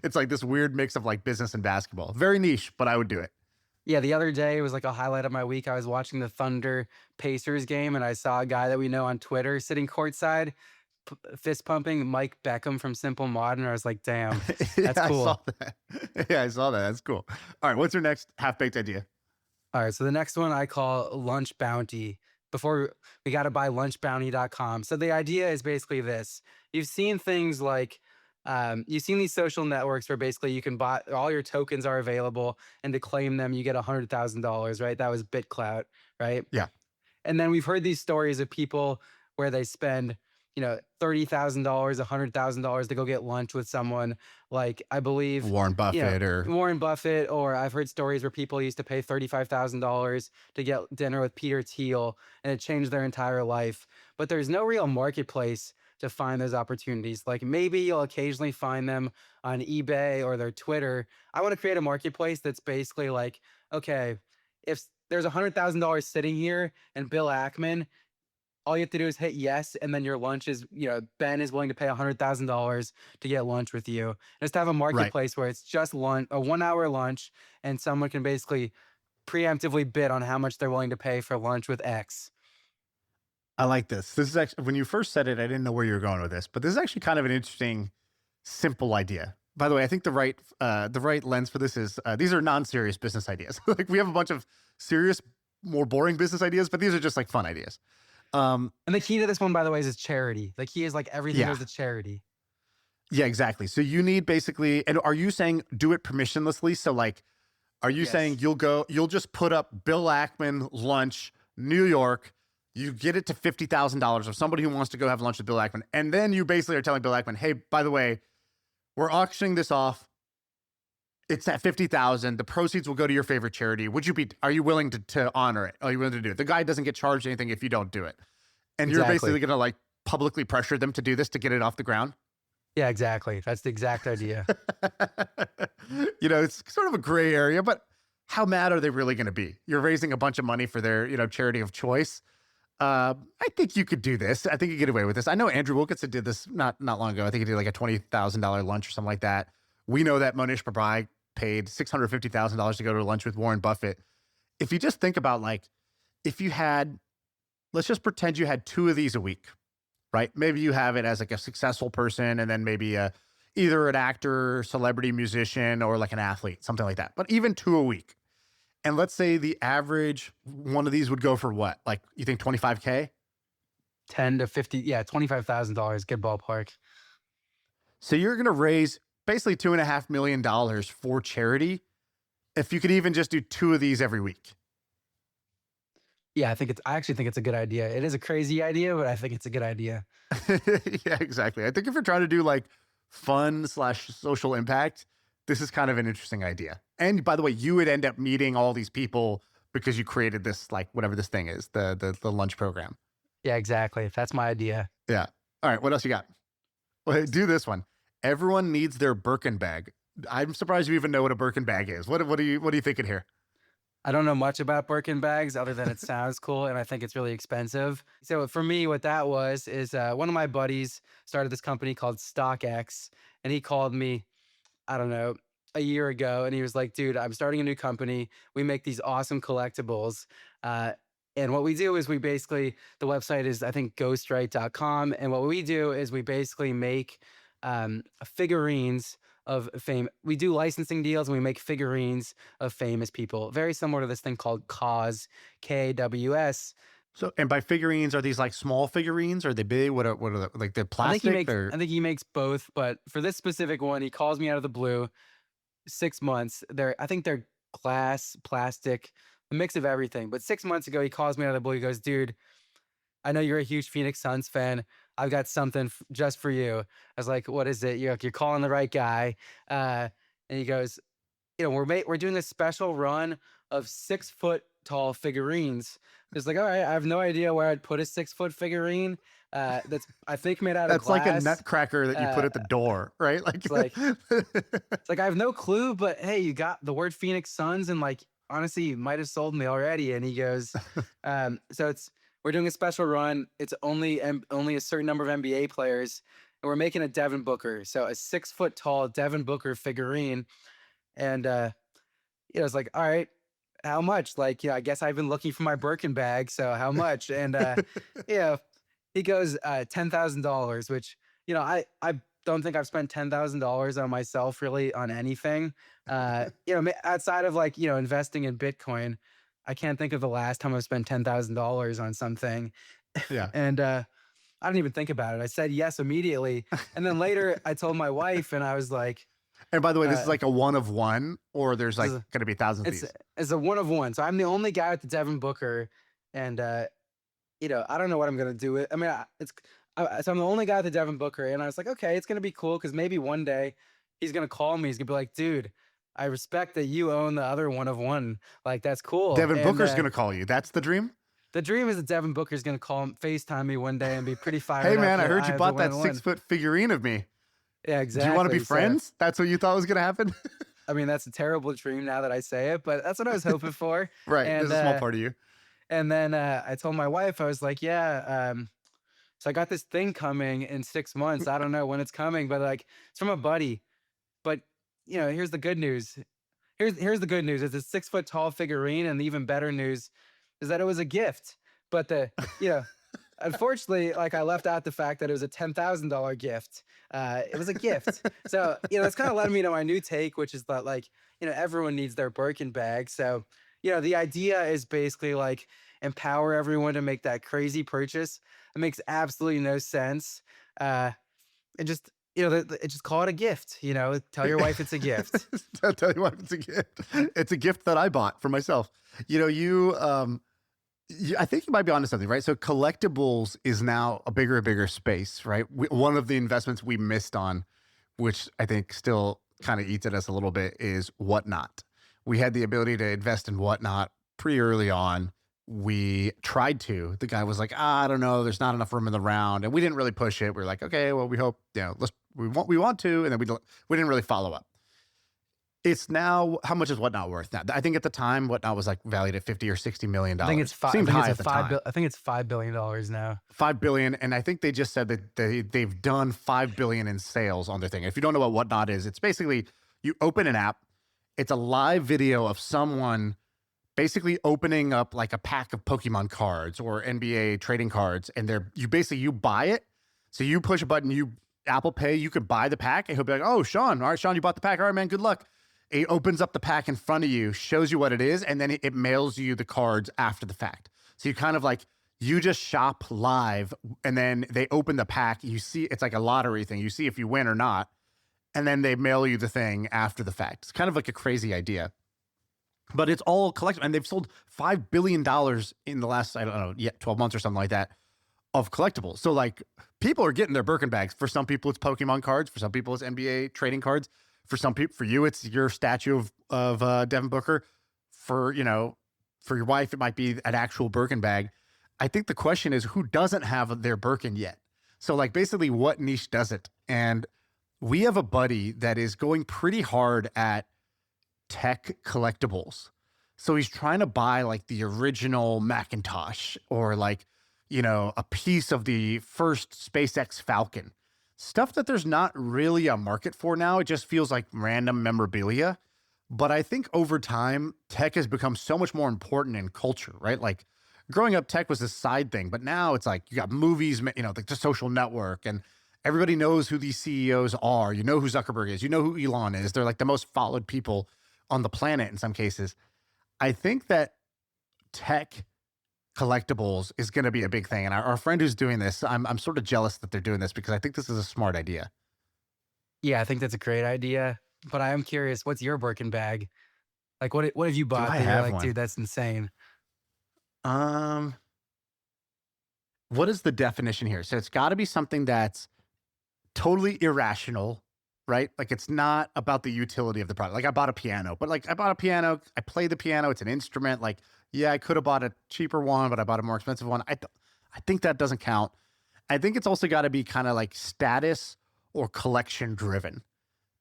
It's like this weird mix of like business and basketball. Very niche, but I would do it. Yeah, the other day it was like a highlight of my week. I was watching the Thunder Pacers game and I saw a guy that we know on Twitter sitting courtside, fist pumping Mike Beckham from Simple Modern. I was like, damn, that's cool. I saw that. Yeah, I saw that. That's cool. All right, what's your next half-baked idea? All right, so the next one I call Lunch Bounty. Before we got to buy lunchbounty.com. So the idea is basically this. You've seen things like, you've seen these social networks where basically you can buy, all your tokens are available, and to claim them, you get $100,000, right? That was BitClout, right? Yeah. And then we've heard these stories of people where they spend, $30,000, $100,000 to go get lunch with someone, like I believe Warren Buffett or I've heard stories where people used to pay $35,000 to get dinner with Peter Thiel, and it changed their entire life. But there's no real marketplace to find those opportunities. Like maybe you'll occasionally find them on eBay or their Twitter. I want to create a marketplace that's basically like, okay, if there's $100,000 sitting here and Bill Ackman, all you have to do is hit yes, and then your lunch is, Ben is willing to pay $100,000 to get lunch with you. Just to have a marketplace where it's just lunch, a 1 hour lunch, and someone can basically preemptively bid on how much they're willing to pay for lunch with X. I like this. This is actually, when you first said it, I didn't know where you were going with this, but this is actually kind of an interesting, simple idea. By the way, I think the right lens for this is these are non-serious business ideas. Like we have a bunch of serious, more boring business ideas, but these are just like fun ideas. And the key to this one, by the way, is charity. The key is like everything goes to charity. Yeah, exactly. So you need basically, and are you saying do it permissionlessly? So like, are you saying you'll just put up Bill Ackman lunch, New York, you get it to $50,000 of somebody who wants to go have lunch with Bill Ackman. And then you basically are telling Bill Ackman, hey, by the way, we're auctioning this off. It's at $50,000. The proceeds will go to your favorite charity. Are you willing to honor it? Are you willing to do it? The guy doesn't get charged anything if you don't do it. And you're basically going to like publicly pressure them to do this to get it off the ground. Yeah, exactly. That's the exact idea. It's sort of a gray area, but how mad are they really going to be? You're raising a bunch of money for their, charity of choice. I think you could do this. I think you get away with this. I know Andrew Wilkinson did this not long ago. I think he did like a $20,000 lunch or something like that. We know that Monish Pabrai paid $650,000 to go to lunch with Warren Buffett. If you just think about like, if you had, let's just pretend you had 2 of these a week. right? Maybe you have it as like a successful person and then maybe either an actor, celebrity, musician, or like an athlete, something like that. But even 2 a week. And let's say the average one of these would go for what? Like you think 25K? 10 to 50, yeah, $25,000, good ballpark. So you're going to raise basically $2.5 million for charity if you could even just do 2 of these every week. Yeah, I actually think it's a good idea. It is a crazy idea, but I think it's a good idea. Yeah, exactly. I think if you're trying to do like fun/social impact, this is kind of an interesting idea. And by the way, you would end up meeting all these people because you created this, like whatever this thing is, the lunch program. Yeah, exactly. That's my idea. Yeah. All right. What else you got? Well, do this one. Everyone needs their Birkin bag. I'm surprised you even know what a Birkin bag is. What are you thinking here? I don't know much about Birkin bags other than it sounds cool and I think it's really expensive. So for me, what that was is one of my buddies started this company called StockX, and he called me, I don't know, a year ago, and he was like, dude, I'm starting a new company. We make these awesome collectibles. And what we do is the website is, I think, ghostwrite.com. And what we do is we basically make figurines of fame. We do licensing deals and we make figurines of famous people, very similar to this thing called KWS, KWS. So, and by figurines, are these like small figurines? Are they big? What are they, like they're plastic? I think he makes both, but for this specific one, he calls me out of the blue. 6 months. I think they're glass, plastic, a mix of everything. But 6 months ago, he calls me out of the blue. He goes, dude, I know you're a huge Phoenix Suns fan. I've got something just for you. I was like, what is it? You're calling the right guy. And he goes, we're doing a special run of 6 foot tall figurines. It's like, all right, I have no idea where I'd put a 6 foot figurine. That's I think made out of glass. That's like a nutcracker that you put at the door, right? Like, it's like I have no clue, but hey, you got the word Phoenix Suns, and like honestly, you might have sold me already. And he goes, so we're doing a special run. It's only a certain number of NBA players, and we're making a Devin Booker, so a 6 foot tall Devin Booker figurine. And it's like, all right, how much? Like, I guess I've been looking for my Birkin bag, so how much? And he goes $10,000, which I don't think I've spent $10,000 on myself really on anything. Outside of like investing in Bitcoin, I can't think of the last time I've spent $10,000 on something. Yeah. And I didn't even think about it. I said yes immediately, and then later I told my wife, and I was like. And by the way, this is like a one of one, or there's like going to be thousands of these. It's a one of one. So I'm the only guy with the Devin Booker, and I don't know what I'm gonna do with. I mean, so I'm the only guy with the Devin Booker, and I was like, okay, it's gonna be cool because maybe one day he's gonna call me. He's gonna be like, dude, I respect that you own the other one of one. Like that's cool. Devin Booker's gonna call you. That's the dream. The dream is that Devin Booker's gonna FaceTime me one day and be pretty fired. Hey man, I heard you bought that 6 foot figurine of me. Yeah, exactly. Do you want to be friends? So, that's what you thought was going to happen? I mean, that's a terrible dream now that I say it, but that's what I was hoping for. Right. And, this is a small part of you. And then I told my wife, I was like, yeah, so I got this thing coming in 6 months. I don't know when it's coming, but like it's from a buddy. But, here's the good news. Here's the good news. It's a 6 foot tall figurine. And the even better news is that it was a gift. But unfortunately, like I left out the fact that it was a $10,000 gift. It was a gift. So, it's kind of led me to my new take, which is that like, everyone needs their Birkin bag. So, the idea is basically like empower everyone to make that crazy purchase. It makes absolutely no sense. And just, just call it a gift, tell your wife it's a gift. Tell your wife it's a gift. It's a gift that I bought for myself. I think you might be onto something, right? So collectibles is now a bigger space, right? One of the investments we missed on, which I think still kind of eats at us a little bit, is Whatnot. We had the ability to invest in Whatnot pretty early on. We tried to. The guy was like, I don't know, there's not enough room in the round. And we didn't really push it. We were like, okay, well, we hope, we want to. And then we didn't really follow up. It's now, how much is Whatnot worth now? I think at the time, Whatnot was like valued at $50 or $60 million. I think it's I think it's $5 billion now. $5 billion, and I think they just said that they've done $5 billion in sales on their thing. If you don't know what Whatnot is, it's basically you open an app. It's a live video of someone basically opening up like a pack of Pokemon cards or NBA trading cards, and you buy it, So you push a button, you Apple Pay, you could buy the pack, and he'll be like, "Oh, Shaan, all right, Shaan, you bought the pack. All right, man, good luck." It opens up the pack in front of you, shows you what it is, and then it mails you the cards after the fact. So you kind of like, you just shop live, and then they open the pack. You see, it's like a lottery thing. You see if you win or not, and then they mail you the thing after the fact. It's kind of like a crazy idea, but it's all collectible, and they've sold $5 billion in the last, I don't know, 12 months or something like that, of collectibles. So like, people are getting their Birkin bags. For some people, it's Pokemon cards. For some people, it's NBA trading cards. For some people, for you, it's your statue of Devin Booker. For for your wife, it might be an actual Birkin bag. I think the question is, who doesn't have their Birkin yet? So like, basically, what niche does it? And we have a buddy that is going pretty hard at tech collectibles. So he's trying to buy like the original Macintosh, or like, a piece of the first SpaceX Falcon. Stuff that there's not really a market for now. It just feels like random memorabilia. But I think over time, tech has become so much more important in culture, right? Like, growing up, tech was a side thing, but now it's like you got movies, like The Social Network, and everybody knows who these CEOs are. You know who Zuckerberg is. You know who Elon is. They're like the most followed people on the planet in some cases. I think that tech collectibles is going to be a big thing. And our friend who's doing this, I'm sort of jealous that they're doing this, because I think this is a smart idea. Yeah, I think that's a great idea. But I am curious, what's your Birkin bag? Like, what have you bought I that you're have like, one? dude, that's insane? Um, what is the definition here? So it's got to be something that's totally irrational, right? Like, it's not about the utility of the product. Like, I bought a piano, but like, I bought a piano, I play the piano, it's an instrument. Like, yeah, I could have bought a cheaper one, but I bought a more expensive one. I think that doesn't count. I think it's also got to be kind of like status or collection driven.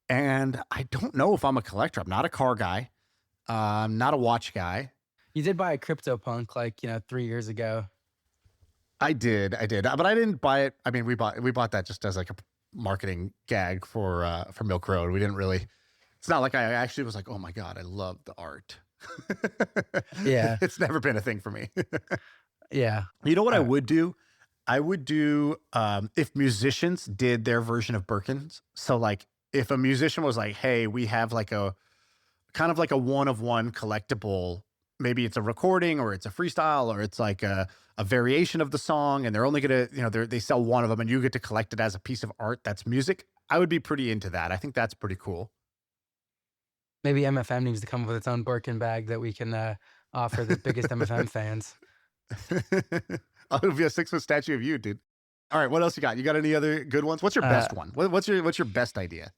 And I don't know if I'm a collector. I'm not a car guy. I'm not a watch guy. You did buy a CryptoPunk like 3 years ago. I did, but I didn't buy it. I mean, we bought that just as like a marketing gag for Milk Road. We didn't really. It's not like I actually was like, oh my god, I love the art. Yeah. It's never been a thing for me. Yeah. You know what I would do? I would do if musicians did their version of Birkins. So like, if a musician was like, hey, we have like a kind of like a one-of-one collectible. Maybe it's a recording, or it's a freestyle, or it's like a variation of the song, and they're only gonna, they sell one of them, and you get to collect it as a piece of art that's music. I would be pretty into that. I think that's pretty cool. Maybe MFM needs to come up with its own Birkin bag that we can offer the biggest MFM fans. It'll be a 6-foot statue of you, dude. All right, what else you got? You got any other good ones? What's your best one? What's your best idea?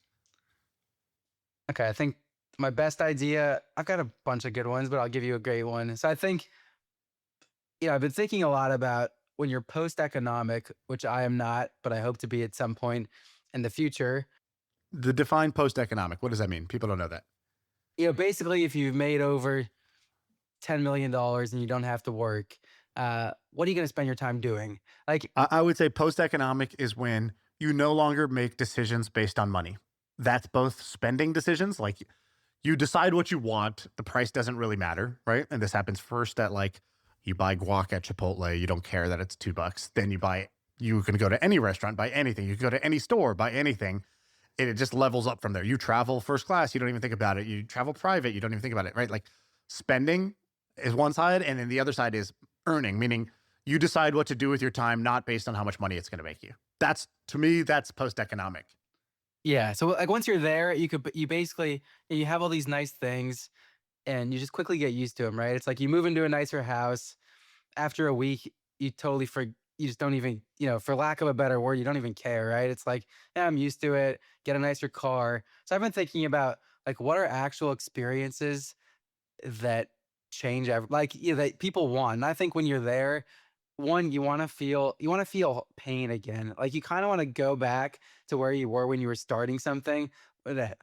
Okay, I think my best idea, I've got a bunch of good ones, but I'll give you a great one. So I think, I've been thinking a lot about when you're post-economic, which I am not, but I hope to be at some point in the future. The define post-economic. What does that mean? People don't know that. Basically, if you've made over $10 million and you don't have to work, what are you going to spend your time doing? Like, I would say post-economic is when you no longer make decisions based on money. That's both spending decisions, like you decide what you want, the price doesn't really matter, right? And this happens first at like, you buy guac at Chipotle, you don't care that it's $2. Then you can go to any restaurant, buy anything. You can go to any store, buy anything. And it just levels up from there. You travel first class, you don't even think about it. You travel private, you don't even think about it, right? Like, spending is one side, and then the other side is earning, meaning you decide what to do with your time, not based on how much money it's going to make you. To me, that's post-economic. yeah. So like, once you're there, you basically, you have all these nice things and you just quickly get used to them, right? It's like you move into a nicer house. After a week, you just don't even, for lack of a better word, you don't even care, right? It's like, yeah, I'm used to it. Get a nicer car. So I've been thinking about like, what are actual experiences that change that people want. And I think when you're there, one, you want to feel pain again. Like, you kind of want to go back to where you were when you were starting something, when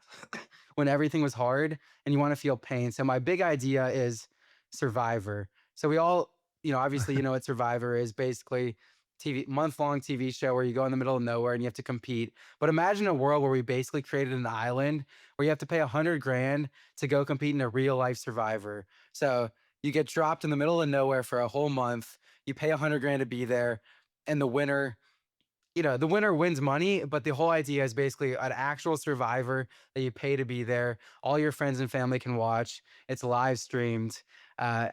when everything was hard, and you want to feel pain. So my big idea is Survivor. So we all, obviously, what Survivor is. Basically, month-long TV show where you go in the middle of nowhere and you have to compete. But imagine a world where we basically created an island where you have to pay 100 grand to go compete in a real life Survivor. So you get dropped in the middle of nowhere for a whole month. You pay 100 grand to be there, and the winner the winner wins money, but the whole idea is basically an actual survivor that you pay to be there. All your friends and family can watch. It's live streamed. Uh,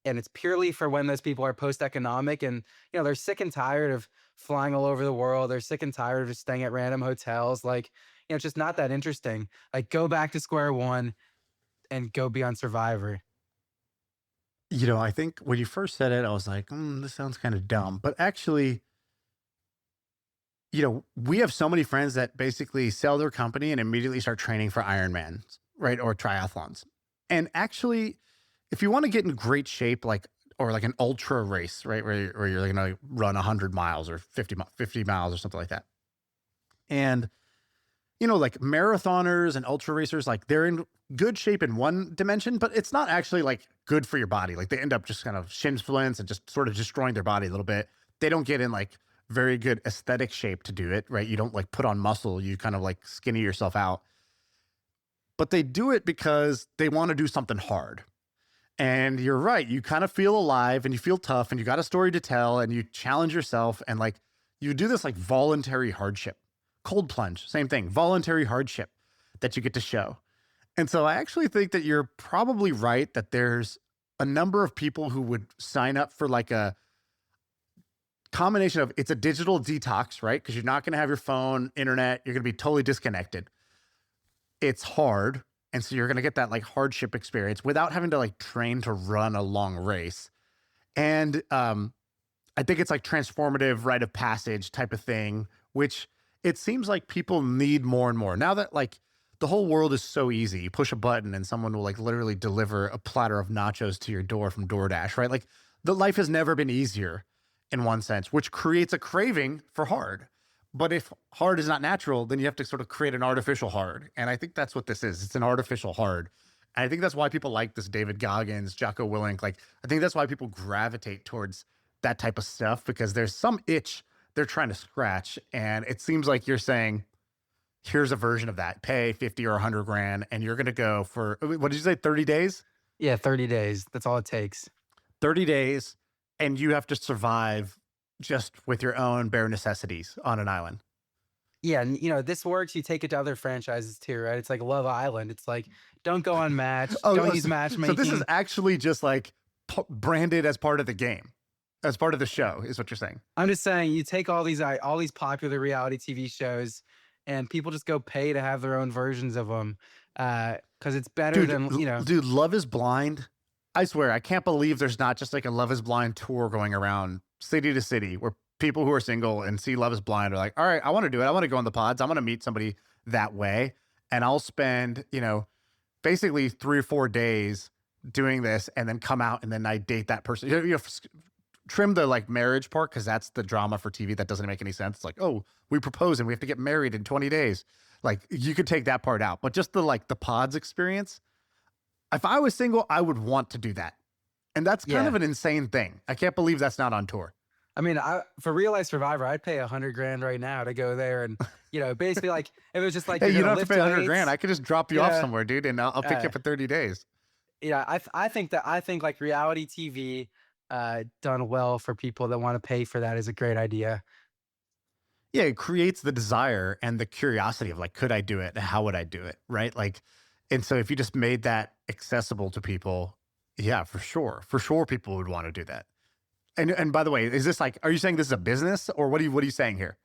and it's purely for when those people are post-economic and they're sick and tired of flying all over the world. They're sick and tired of just staying at random hotels. Like, it's just not that interesting. Like, go back to square one and go be on Survivor. I think when you first said it, I was like, this sounds kind of dumb. But actually, we have so many friends that basically sell their company and immediately start training for Ironmans, right? Or triathlons. And actually, if you want to get in great shape, or like an ultra race, right? Where you're going to run 100 miles or 50 miles or something like that. And, like marathoners and ultra racers, like they're in good shape in one dimension, but it's not actually like good for your body. Like they end up just kind of shin splints and just sort of destroying their body a little bit. They don't get in like very good aesthetic shape to do it, right? You don't like put on muscle. You kind of like skinny yourself out. But they do it because they want to do something hard. And you're right. You kind of feel alive and you feel tough and you got a story to tell and you challenge yourself and like you do this like voluntary hardship. Cold plunge, same thing, voluntary hardship that you get to show. And so I actually think that you're probably right that there's a number of people who would sign up for like a combination of it's a digital detox, right? Because you're not going to have your phone, internet, you're going to be totally disconnected. It's hard. And so you're going to get that like hardship experience without having to like train to run a long race. And I think it's like transformative rite of passage type of thing, which it seems like people need more and more. Now that like the whole world is so easy, you push a button and someone will like literally deliver a platter of nachos to your door from DoorDash, right? Like the life has never been easier in one sense, which creates a craving for hard. But if hard is not natural, then you have to sort of create an artificial hard. And I think that's what this is. It's an artificial hard. And I think that's why people like this David Goggins, Jocko Willink. Like, I think that's why people gravitate towards that type of stuff because there's some itch they're trying to scratch. And it seems like you're saying, here's a version of that. Pay 50 or 100 grand and you're going to go for, what did you say, 30 days? Yeah, 30 days. That's all it takes. 30 days and you have to survive just with your own bare necessities on an island. Yeah, and this works. You take it to other franchises too, right? It's like Love Island. It's like, don't go on Match. Don't use matchmaking. So this is actually just like branded as part of the game, as part of the show, is what you're saying. I'm just saying, you take all these popular reality TV shows, and people just go pay to have their own versions of them, because it's better than Dude, Love is Blind. I swear, I can't believe there's not just like a Love is Blind tour going around city to city where people who are single and see Love is Blind are like, all right, I want to do it. I want to go on the pods. I want to meet somebody that way. And I'll spend, basically 3 or 4 days doing this and then come out and then I date that person. Trim the like marriage part because that's the drama for TV. That doesn't make any sense. It's like, oh, we propose and we have to get married in 20 days. Like you could take that part out, but just the pods experience. If I was single, I would want to do that. And that's kind of an insane thing. I can't believe that's not on tour. I mean, for Real Life Survivor, I'd pay 100 grand right now to go there. And, basically like, it was just like, hey, you don't have to pay 100 grand. I could just drop you off somewhere, dude. And I'll pick you up in 30 days. Yeah. I think like reality TV, done well for people that want to pay for that is a great idea. Yeah. It creates the desire and the curiosity of like, could I do it? How would I do it? Right. Like, and so if you just made that accessible to people, yeah, for sure people would want to do that. And by the way, is this like, are you saying this is a business or what are you saying here?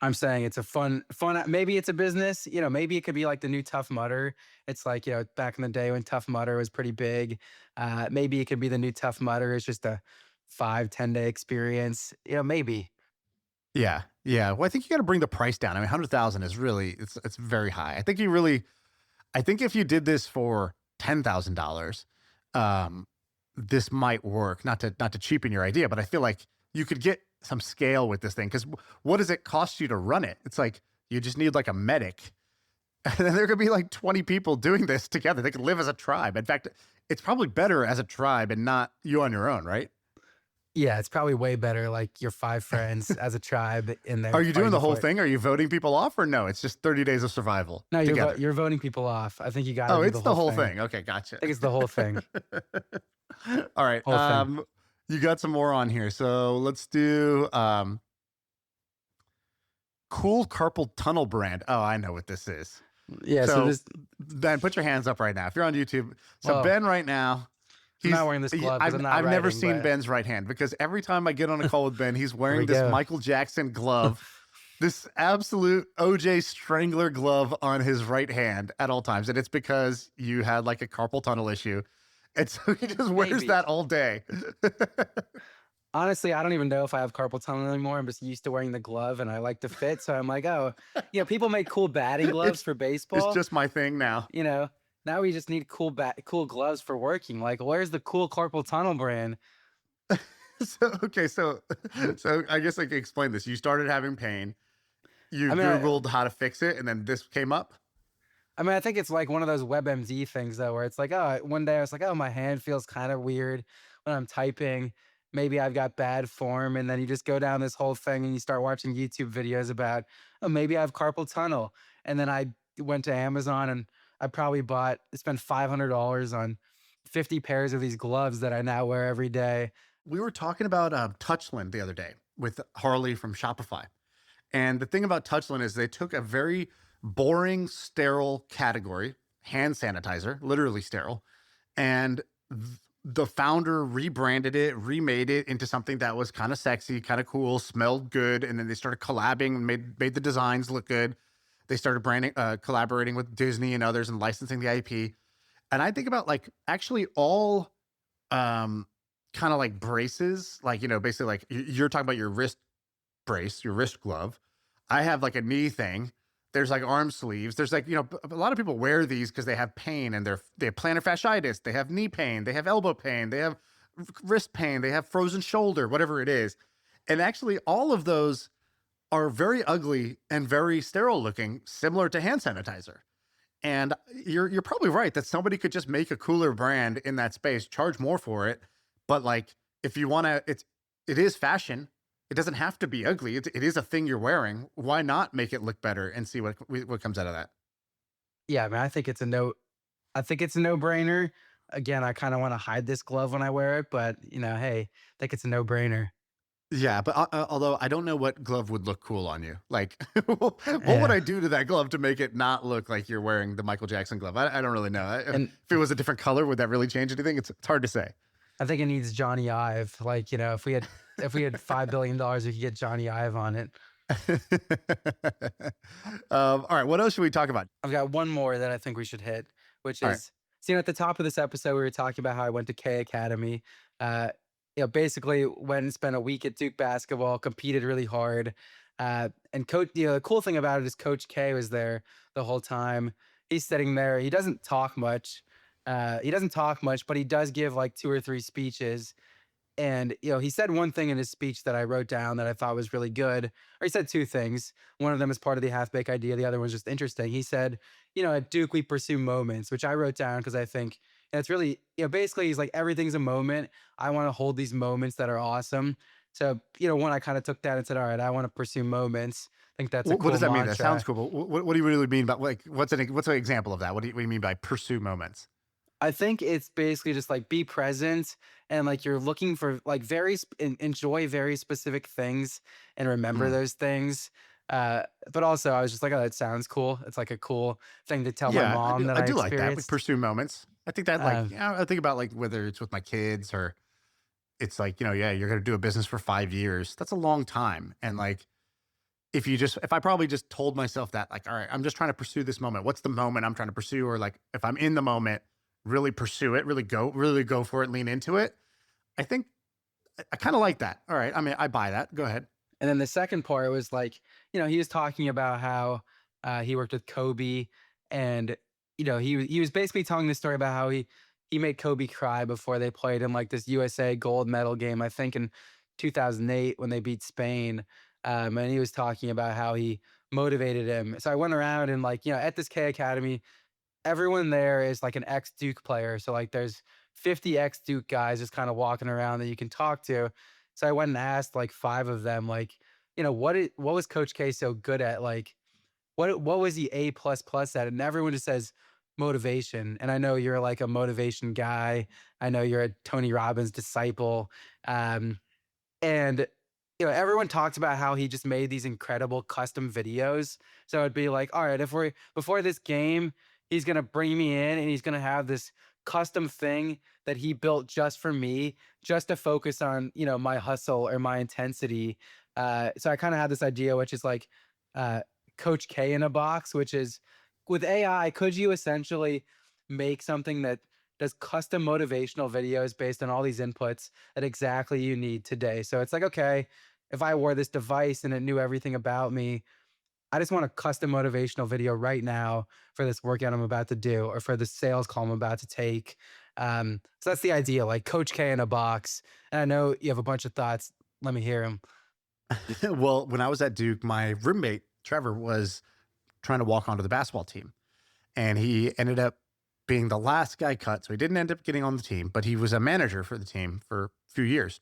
I'm saying it's a fun, maybe it's a business, maybe it could be like the new Tough Mudder. It's like, back in the day when Tough Mudder was pretty big. Maybe it could be the new Tough Mudder. It's just a 5-10 day experience, maybe. Yeah. Yeah. Well, I think you got to bring the price down. I mean, 100,000 is really, it's very high. I think if you did this for $10,000, this might work. Not to cheapen your idea, but I feel like you could get some scale with this thing. Because what does it cost you to run it? It's like you just need like a medic, and then there could be like 20 people doing this together. They could live as a tribe. In fact, it's probably better as a tribe and not you on your own, right? Yeah, it's probably way better. Like your 5 friends as a tribe in there. Are you doing the whole thing? Are you voting people off or no? It's just 30 days of survival. No, you're voting people off. I think you got. Oh, it's the whole thing. Okay, gotcha. I think it's the whole thing. All right. You got some more on here. So let's do cool carpal tunnel brand. Oh, I know what this is. Yeah. So So this, Ben, put your hands up right now. If you're on YouTube. So well, Ben right now, I'm not wearing this glove because I'm not I've never writing, seen but Ben's right hand because every time I get on a call with Ben, he's here wearing we this go. Michael Jackson glove, this absolute OJ Strangler glove on his right hand at all times. And it's because you had like a carpal tunnel issue. And so he just wears Maybe. that all day. Honestly, I don't even know if I have carpal tunnel anymore. I'm just used to wearing the glove and I like the fit. So I'm like, oh, people make cool batting gloves for It's baseball. just my thing now. Now we just need cool gloves for working. Like, where's the cool carpal tunnel brand? So I guess I can explain this. You started having pain. You I mean, Googled how to fix it, and then this came up. I think it's like one of those WebMD things though, where it's like, oh, one day I was like, oh, my hand feels kind of weird when I'm typing. Maybe I've got bad form, and then you just go down this whole thing and you start watching YouTube videos about, oh, maybe I have carpal tunnel. And then I went to Amazon and I probably spent $500 on 50 pairs of these gloves that I now wear every day. We were talking about Touchland the other day with Harley from Shopify. And the thing about Touchland is they took a very boring, sterile category, hand sanitizer, literally sterile, and the founder rebranded it, remade it into something that was kind of sexy, kind of cool, smelled good, and then they started collabing and made the designs look good. They started collaborating with Disney and others and licensing the IP. And I think about like actually all kind of like braces, like, basically like you're talking about your wrist brace, your wrist glove. I have like a knee thing. There's like arm sleeves. There's like, a lot of people wear these because they have pain and they have plantar fasciitis. They have knee pain. They have elbow pain. They have wrist pain. They have frozen shoulder, whatever it is. And actually all of those are very ugly and very sterile looking, similar to hand sanitizer. And you're probably right that somebody could just make a cooler brand in that space, charge more for it. But like, if you want to, it is fashion. It doesn't have to be ugly. It is a thing you're wearing. Why not make it look better and see what comes out of that? Yeah, I think it's a no-brainer. Again, I kind of want to hide this glove when I wear it, but hey, I think it's a no-brainer. Yeah, but although I don't know what glove would look cool on you. Like, what would Yeah. I do to that glove to make it not look like you're wearing the Michael Jackson glove? I don't really know. And If it was a different color, would that really change anything? It's hard to say. I think it needs Johnny Ive. Like, if we had $5 billion, we could get Johnny Ive on it. All right, what else should we talk about? I've got one more that I think we should hit, which All right. is, at the top of this episode, we were talking about how I went to K Academy. Basically went and spent a week at Duke basketball, competed really hard. And coach, the cool thing about it is Coach K was there the whole time. He's sitting there. He doesn't talk much. But he does give like 2 or 3 speeches. And, he said one thing in his speech that I wrote down that I thought was really good. Or he said 2 things. One of them is part of the half-baked idea. The other was just interesting. He said, at Duke, we pursue moments, which I wrote down because I think it's really, basically he's like, everything's a moment. I want to hold these moments that are awesome. So, when I kind of took that and said, all right, I want to pursue moments. I think that's a cool What does that mean? mantra. That sounds cool. But what do you really mean by like, what's an example of that? What do you mean by pursue moments? I think it's basically just like be present and like you're looking for like enjoy very specific things and remember those things. But also I was just like, oh, that sounds cool. It's like a cool thing to tell my Yeah, mom that I I do like that. We experienced. pursue moments. I think that like, Um, I think about like whether it's with my kids or it's like, yeah, you're going to do a business for 5 years. That's a long time. And like, if I probably just told myself that, like, all right, I'm just trying to pursue this moment. What's the moment I'm trying to pursue? Or like, if I'm in the moment, really pursue it, really go for it, lean into it. I think I kind of like that. All right. I mean, I buy that. Go ahead. And then the second part was like, he was talking about how he worked with Kobe, and he was basically telling the story about how he made Kobe cry before they played in like this USA gold medal game, I think in 2008 when they beat Spain. And he was talking about how he motivated him. So I went around and like, at this K Academy, everyone there is like an ex-Duke player. So like there's 50 ex-Duke guys just kind of walking around that you can talk to. So I went and asked like 5 of them, like, what was Coach K so good at? Like, what was he A++ at? And everyone just says motivation. And I know you're like a motivation guy. I know you're a Tony Robbins disciple. And everyone talked about how he just made these incredible custom videos. So it'd be like, all right, if we're before this game, he's gonna bring me in and he's gonna have this custom thing that he built just for me, just to focus on, my hustle or my intensity. So I kind of had this idea, which is like uh, Coach K in a box, which is with AI, could you essentially make something that does custom motivational videos based on all these inputs that exactly you need today? So it's like, okay, if I wore this device and it knew everything about me, I just want a custom motivational video right now for this workout I'm about to do or for the sales call I'm about to take. So that's the idea, like Coach K in a box. And I know you have a bunch of thoughts. Let me hear them. Well, when I was at Duke, my roommate, Trevor, was trying to walk onto the basketball team. And he ended up being the last guy cut. So he didn't end up getting on the team, but he was a manager for the team for a few years.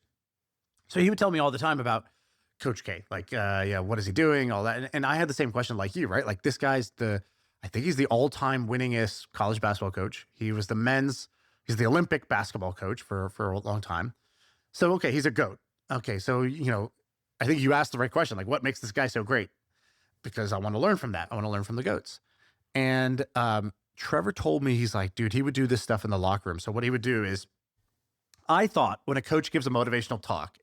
So he would tell me all the time about Coach K, like, yeah, what is he doing? All that. And I had the same question like you, right? Like this guy's I think he's the all-time winningest college basketball coach. He was he's the Olympic basketball coach for a long time. So, okay, he's a GOAT. Okay, so, I think you asked the right question. Like, what makes this guy so great? Because I want to learn from that. I want to learn from the GOATs. And Trevor told me, he's like, dude, he would do this stuff in the locker room. So what he would do is, I thought when a coach gives a motivational talk,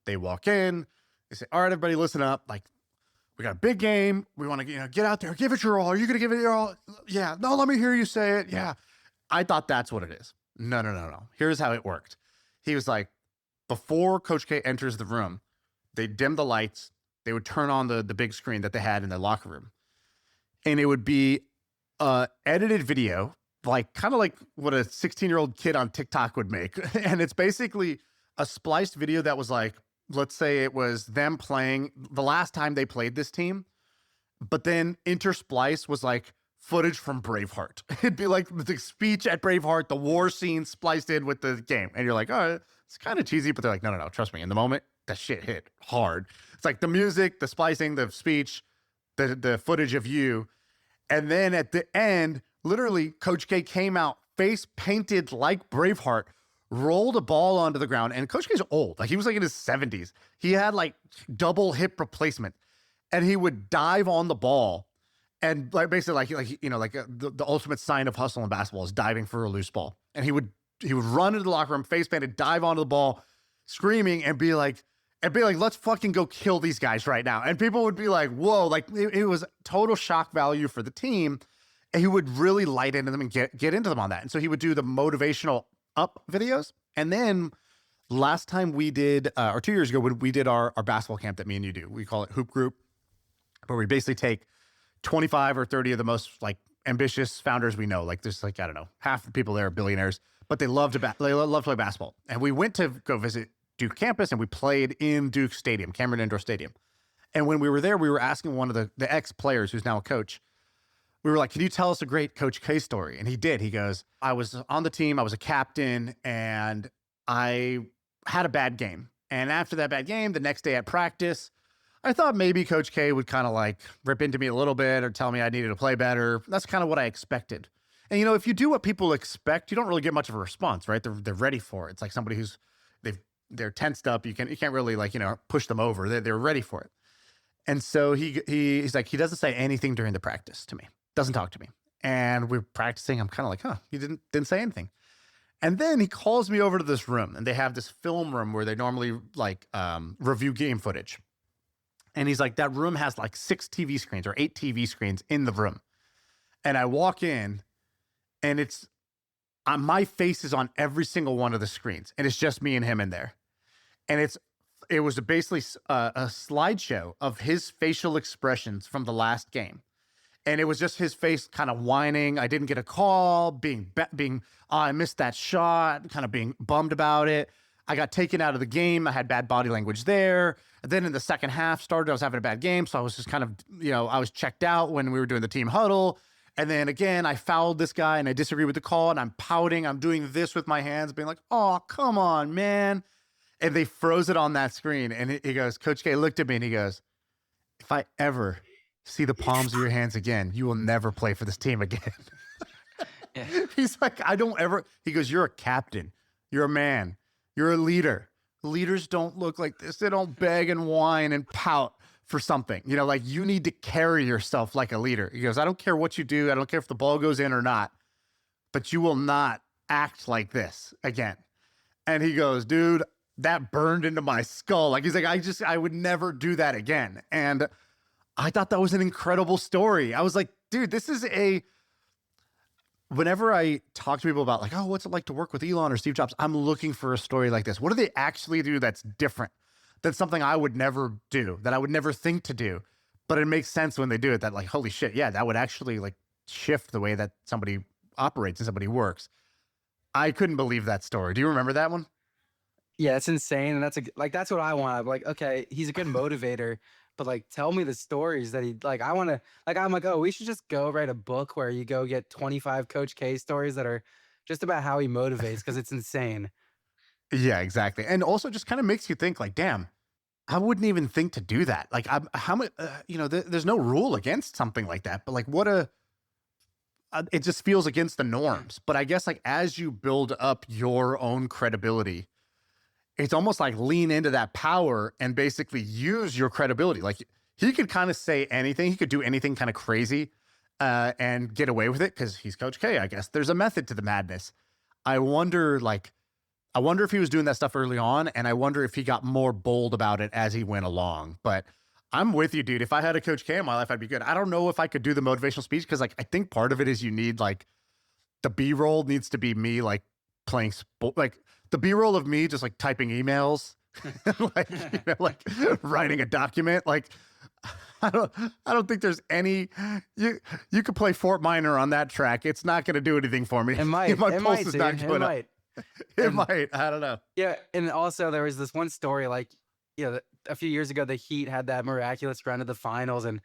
they walk in, they say, all right, everybody listen up. Like, we got a big game. We want to, get out there, give it your all. Are you going to give it your all? Yeah. No, let me hear you say it. Yeah. I thought that's what it is. No. Here's how it worked. He was like, before Coach K enters the room, they dim the lights. They would turn on the big screen that they had in their locker room. And it would be edited video, like kind of like what a 16-year-old kid on TikTok would make. And it's basically a spliced video that was like, let's say it was them playing the last time they played this team, but then intersplice was like footage from Braveheart. It'd be like the speech at Braveheart, the war scene spliced in with the game. And you're like, oh, it's kind of cheesy, but they're like, no, trust me. In the moment, that shit hit hard. It's like the music, the splicing, the speech, the footage of you. And then at the end, literally, Coach K came out, face painted like Braveheart, rolled a ball onto the ground. And Coach K's old. Like, he was like in his 70s. He had like double hip replacement. And he would dive on the ball. And like basically the ultimate sign of hustle in basketball is diving for a loose ball. And he would run into the locker room, face painted, dive onto the ball, screaming and be like, let's fucking go kill these guys right now. And people would be like, whoa, like it was total shock value for the team. And he would really light into them and get into them on that. And so he would do the motivational up videos. And then last time we did, or 2 years ago, when we did our basketball camp that me and you do, we call it Hoop Group, where we basically take 25 or 30 of the most like ambitious founders we know. Like there's like, I don't know, half the people there are billionaires, but they love to play basketball. And we went to go visit Duke campus and we played in Duke Stadium, Cameron Indoor Stadium. And when we were there, we were asking one of the ex-players who's now a coach, we were like, can you tell us a great Coach K story? And he did. He goes, I was on the team, I was a captain, and I had a bad game. And after that bad game, the next day at practice, I thought maybe Coach K would kind of like rip into me a little bit or tell me I needed to play better. That's kind of what I expected. And, if you do what people expect, you don't really get much of a response, right? They're ready for it. It's like somebody they're tensed up. You can't really like, push them over. They're ready for it. And so he's like, he doesn't say anything during the practice to me, doesn't talk to me. And we're practicing. I'm kind of like, huh, he didn't say anything. And then he calls me over to this room and they have this film room where they normally like review game footage. And he's like, that room has like 6 TV screens or 8 TV screens in the room. And I walk in and my face is on every single one of the screens. And it's just me and him in there. And it was basically a slideshow of his facial expressions from the last game. And it was just his face kind of whining. I didn't get a call, I missed that shot, kind of being bummed about it. I got taken out of the game. I had bad body language there. And then in the second half started, I was having a bad game. So I was just kind of, I was checked out when we were doing the team huddle. And then again, I fouled this guy and I disagree with the call and I'm pouting. I'm doing this with my hands, being like, oh, come on, man. And they froze it on that screen. And he goes, Coach K looked at me and he goes, if I ever see the palms of your hands again, you will never play for this team again. Yeah. He's like, he goes, you're a captain. You're a man. You're a leader. leaders don't look like this. They don't beg and whine and pout for something. You know, like you need to carry yourself like a leader. He goes, I don't care what you do. I don't care if the ball goes in or not, but you will not act like this again. And he goes, dude, that burned into my skull. Like he's like, I would never do that again. And I thought that was an incredible story. I was like, dude, whenever I talk to people about like, oh, what's it like to work with Elon or Steve Jobs? I'm looking for a story like this. What do they actually do that's different? That's something I would never do, that I would never think to do. But it makes sense when they do it, that like, holy shit, yeah, that would actually like shift the way that somebody operates and somebody works. I couldn't believe that story. Do you remember that one? Yeah, it's insane. And that's what I want. I'm like, okay, he's a good motivator, but like, tell me the stories that he, like, I want to, like, I'm like, oh, we should just go write a book where you go get 25 Coach K stories that are just about how he motivates, because it's insane. Yeah, exactly. And also just kind of makes you think like, damn, I wouldn't even think to do that. Like how much, there's no rule against something like that, but like it just feels against the norms. But I guess like as you build up your own credibility, it's almost like lean into that power and basically use your credibility. Like he could kind of say anything. He could do anything kind of crazy and get away with it because he's Coach K, I guess. There's a method to the madness. I wonder if he was doing that stuff early on, and I wonder if he got more bold about it as he went along. But I'm with you, dude. If I had a Coach K in my life, I'd be good. I don't know if I could do the motivational speech because like I think part of it is you need like the B-roll needs to be me like playing sport, like the B-roll of me just like typing emails, like like writing a document. Like I don't think there's any you could play Fort Minor on that track. It's not going to do anything for me. It might. My It pulse might, is not dude. It going up. might. It might. I don't know. Yeah, and also there was this one story, like, a few years ago, the Heat had that miraculous run to the finals, and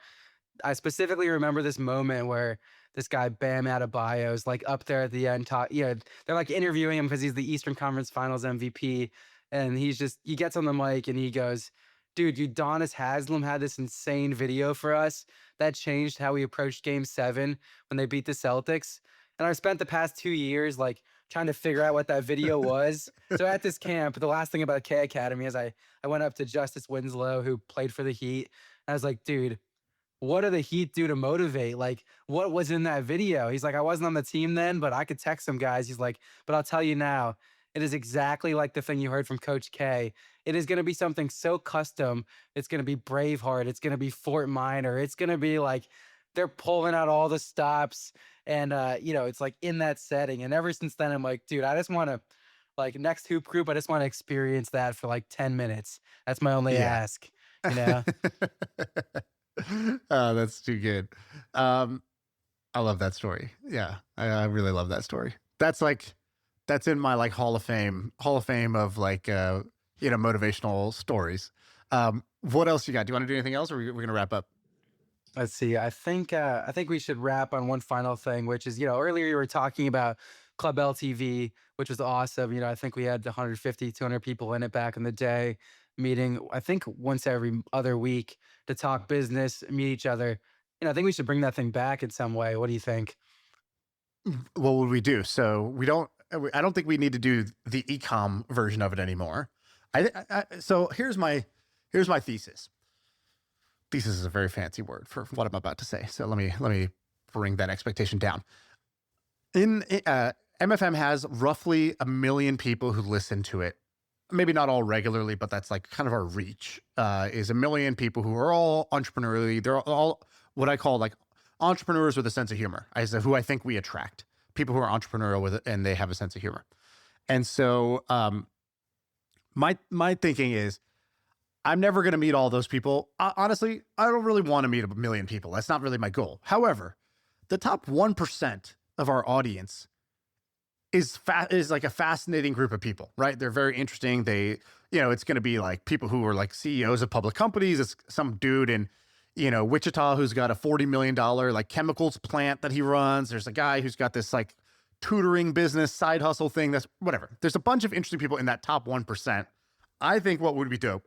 I specifically remember this moment where this guy Bam Adebayo is like up there at the end, they're like interviewing him because he's the Eastern Conference Finals MVP, and he gets on the mic and he goes, "Dude, Udonis Haslem had this insane video for us that changed how we approached Game 7 when they beat the Celtics." And I've spent the past 2 years like trying to figure out what that video was. So at this camp, the last thing about K Academy is I went up to Justice Winslow, who played for the Heat. And I was like, dude, what do the Heat do to motivate? Like, what was in that video? He's like, I wasn't on the team then, but I could text some guys. He's like, but I'll tell you now, it is exactly like the thing you heard from Coach K. It is going to be something so custom. It's going to be Braveheart. It's going to be Fort Minor. It's going to be like they're pulling out all the stops. And, it's like in that setting. And ever since then, I'm like, dude, I just want to, like, next hoop group, I just want to experience that for like 10 minutes. That's my only ask, Oh, that's too good. I love that story. Yeah, I really love that story. That's in my like Hall of Fame of like, motivational stories. What else you got? Do you want to do anything else, or we're going to wrap up? Let's see. I think we should wrap on one final thing, which is, earlier you were talking about Club LTV, which was awesome. I think we had 150, 200 people in it back in the day, meeting, I think once every other week to talk business, meet each other. I think we should bring that thing back in some way. What do you think? What would we do? So I don't think we need to do the e-com version of it anymore. So here's my thesis. Thesis is a very fancy word for what I'm about to say. So let me bring that expectation down. MFM has roughly 1 million people who listen to it. Maybe not all regularly, but that's like kind of our reach, is 1 million people who are all entrepreneurially. They're all what I call like entrepreneurs with a sense of humor. Who I think we attract. People who are entrepreneurial with it and they have a sense of humor. And so my thinking is, I'm never going to meet all those people. Honestly, I don't really want to meet 1 million people. That's not really my goal. However, the top 1% of our audience is like a fascinating group of people, right? They're very interesting. It's going to be like people who are like CEOs of public companies. It's some dude in, Wichita who's got a $40 million like chemicals plant that he runs. There's a guy who's got this like tutoring business side hustle thing. That's whatever. There's a bunch of interesting people in that top 1%. I think what would be dope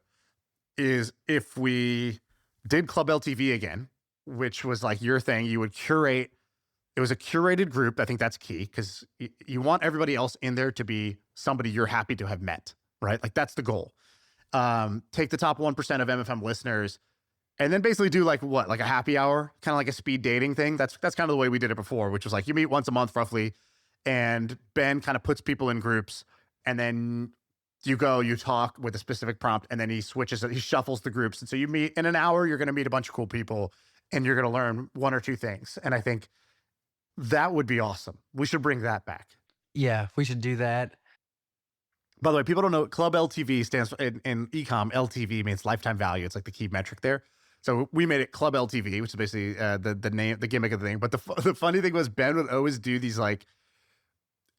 is if we did Club LTV again, which was like your thing. You would curate. It was a curated group. I think that's key because you want everybody else in there to be somebody you're happy to have met. right? Like that's the goal. Take the top 1% of MFM listeners and then basically do like what, like a happy hour, kind of like a speed dating thing. That's kind of the way we did it before, which was like you meet once a month roughly, and Ben kind of puts people in groups, and then you talk with a specific prompt, and then he shuffles the groups. And so you meet in an hour, you're going to meet a bunch of cool people, and you're going to learn one or two things. And I think that would be awesome. We should bring that back. Yeah, we should do that. By the way, people don't know, Club LTV stands for, in e-com, LTV means lifetime value. It's like the key metric there. So we made it Club LTV, which is basically the name, the gimmick of the thing. But the funny thing was Ben would always do these, like,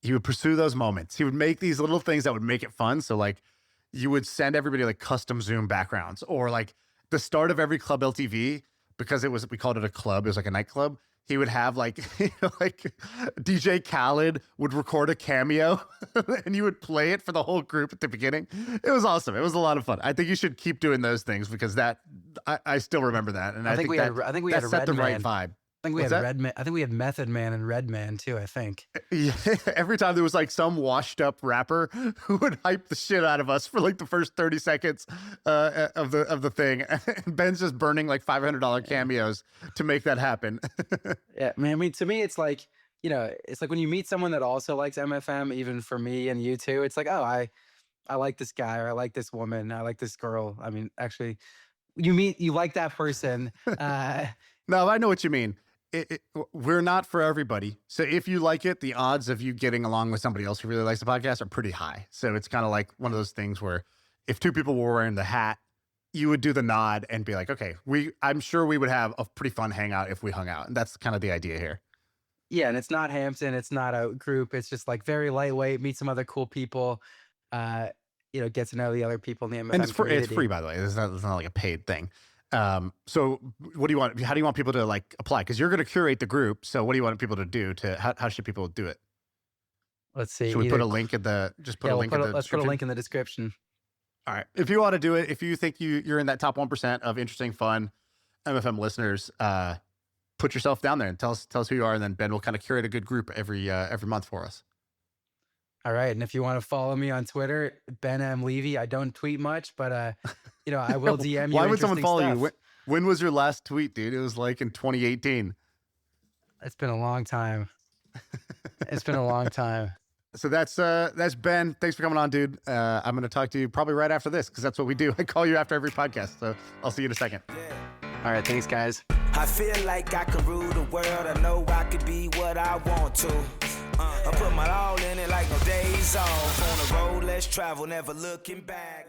he would pursue those moments. He would make these little things that would make it fun. So like you would send everybody like custom Zoom backgrounds, or like the start of every Club LTV, because we called it a club. It was like a nightclub. He would have like, like DJ Khaled would record a cameo and you would play it for the whole group at the beginning. It was awesome. It was a lot of fun. I think you should keep doing those things, because I still remember that. And I think we had set the right vibe. I think we had Method Man and Redman too, I think. Yeah, every time there was like some washed up rapper who would hype the shit out of us for like the first 30 seconds of the thing. And Ben's just burning like $500 cameos to make that happen. Yeah, man. I mean, to me, it's like, it's like when you meet someone that also likes MFM, even for me and you too, it's like, oh, I like this guy, or I like this woman, I like this girl. I mean, actually, you like that person. No, I know what you mean. We're not for everybody. So if you like it, the odds of you getting along with somebody else who really likes the podcast are pretty high. So it's kind of like one of those things where if two people were wearing the hat, you would do the nod and be like, okay, I'm sure we would have a pretty fun hangout if we hung out. And that's kind of the idea here. Yeah. And it's not Hampton. It's not a group. It's just like very lightweight, meet some other cool people, get to know the other people in the MFM and it's community. free, by the way. It's not like a paid thing. So what do you want? How do you want people to like apply? Because you're going to curate the group. So what do you want people to do how should people do it? Let's see. Should we put a link in the, let's put a link in the description. All right. If you want to do it, if you think you're in that top 1% of interesting, fun MFM listeners, put yourself down there and tell us who you are. And then Ben will kind of curate a good group every month for us. All right. And if you want to follow me on Twitter, Ben M. Levy, I don't tweet much, but I will DM you. Why would someone follow stuff. you? When was your last tweet, dude? It was like in 2018. It's been a long time. It's been a long time. So that's Ben. Thanks for coming on, dude. I'm going to talk to you probably right after this, because that's what we do. I call you after every podcast. So I'll see you in a second. All right. Thanks, guys. I feel like I can rule the world. I know I could be what I want to. I put my all in it like no days off. On the road, let's travel, never looking back.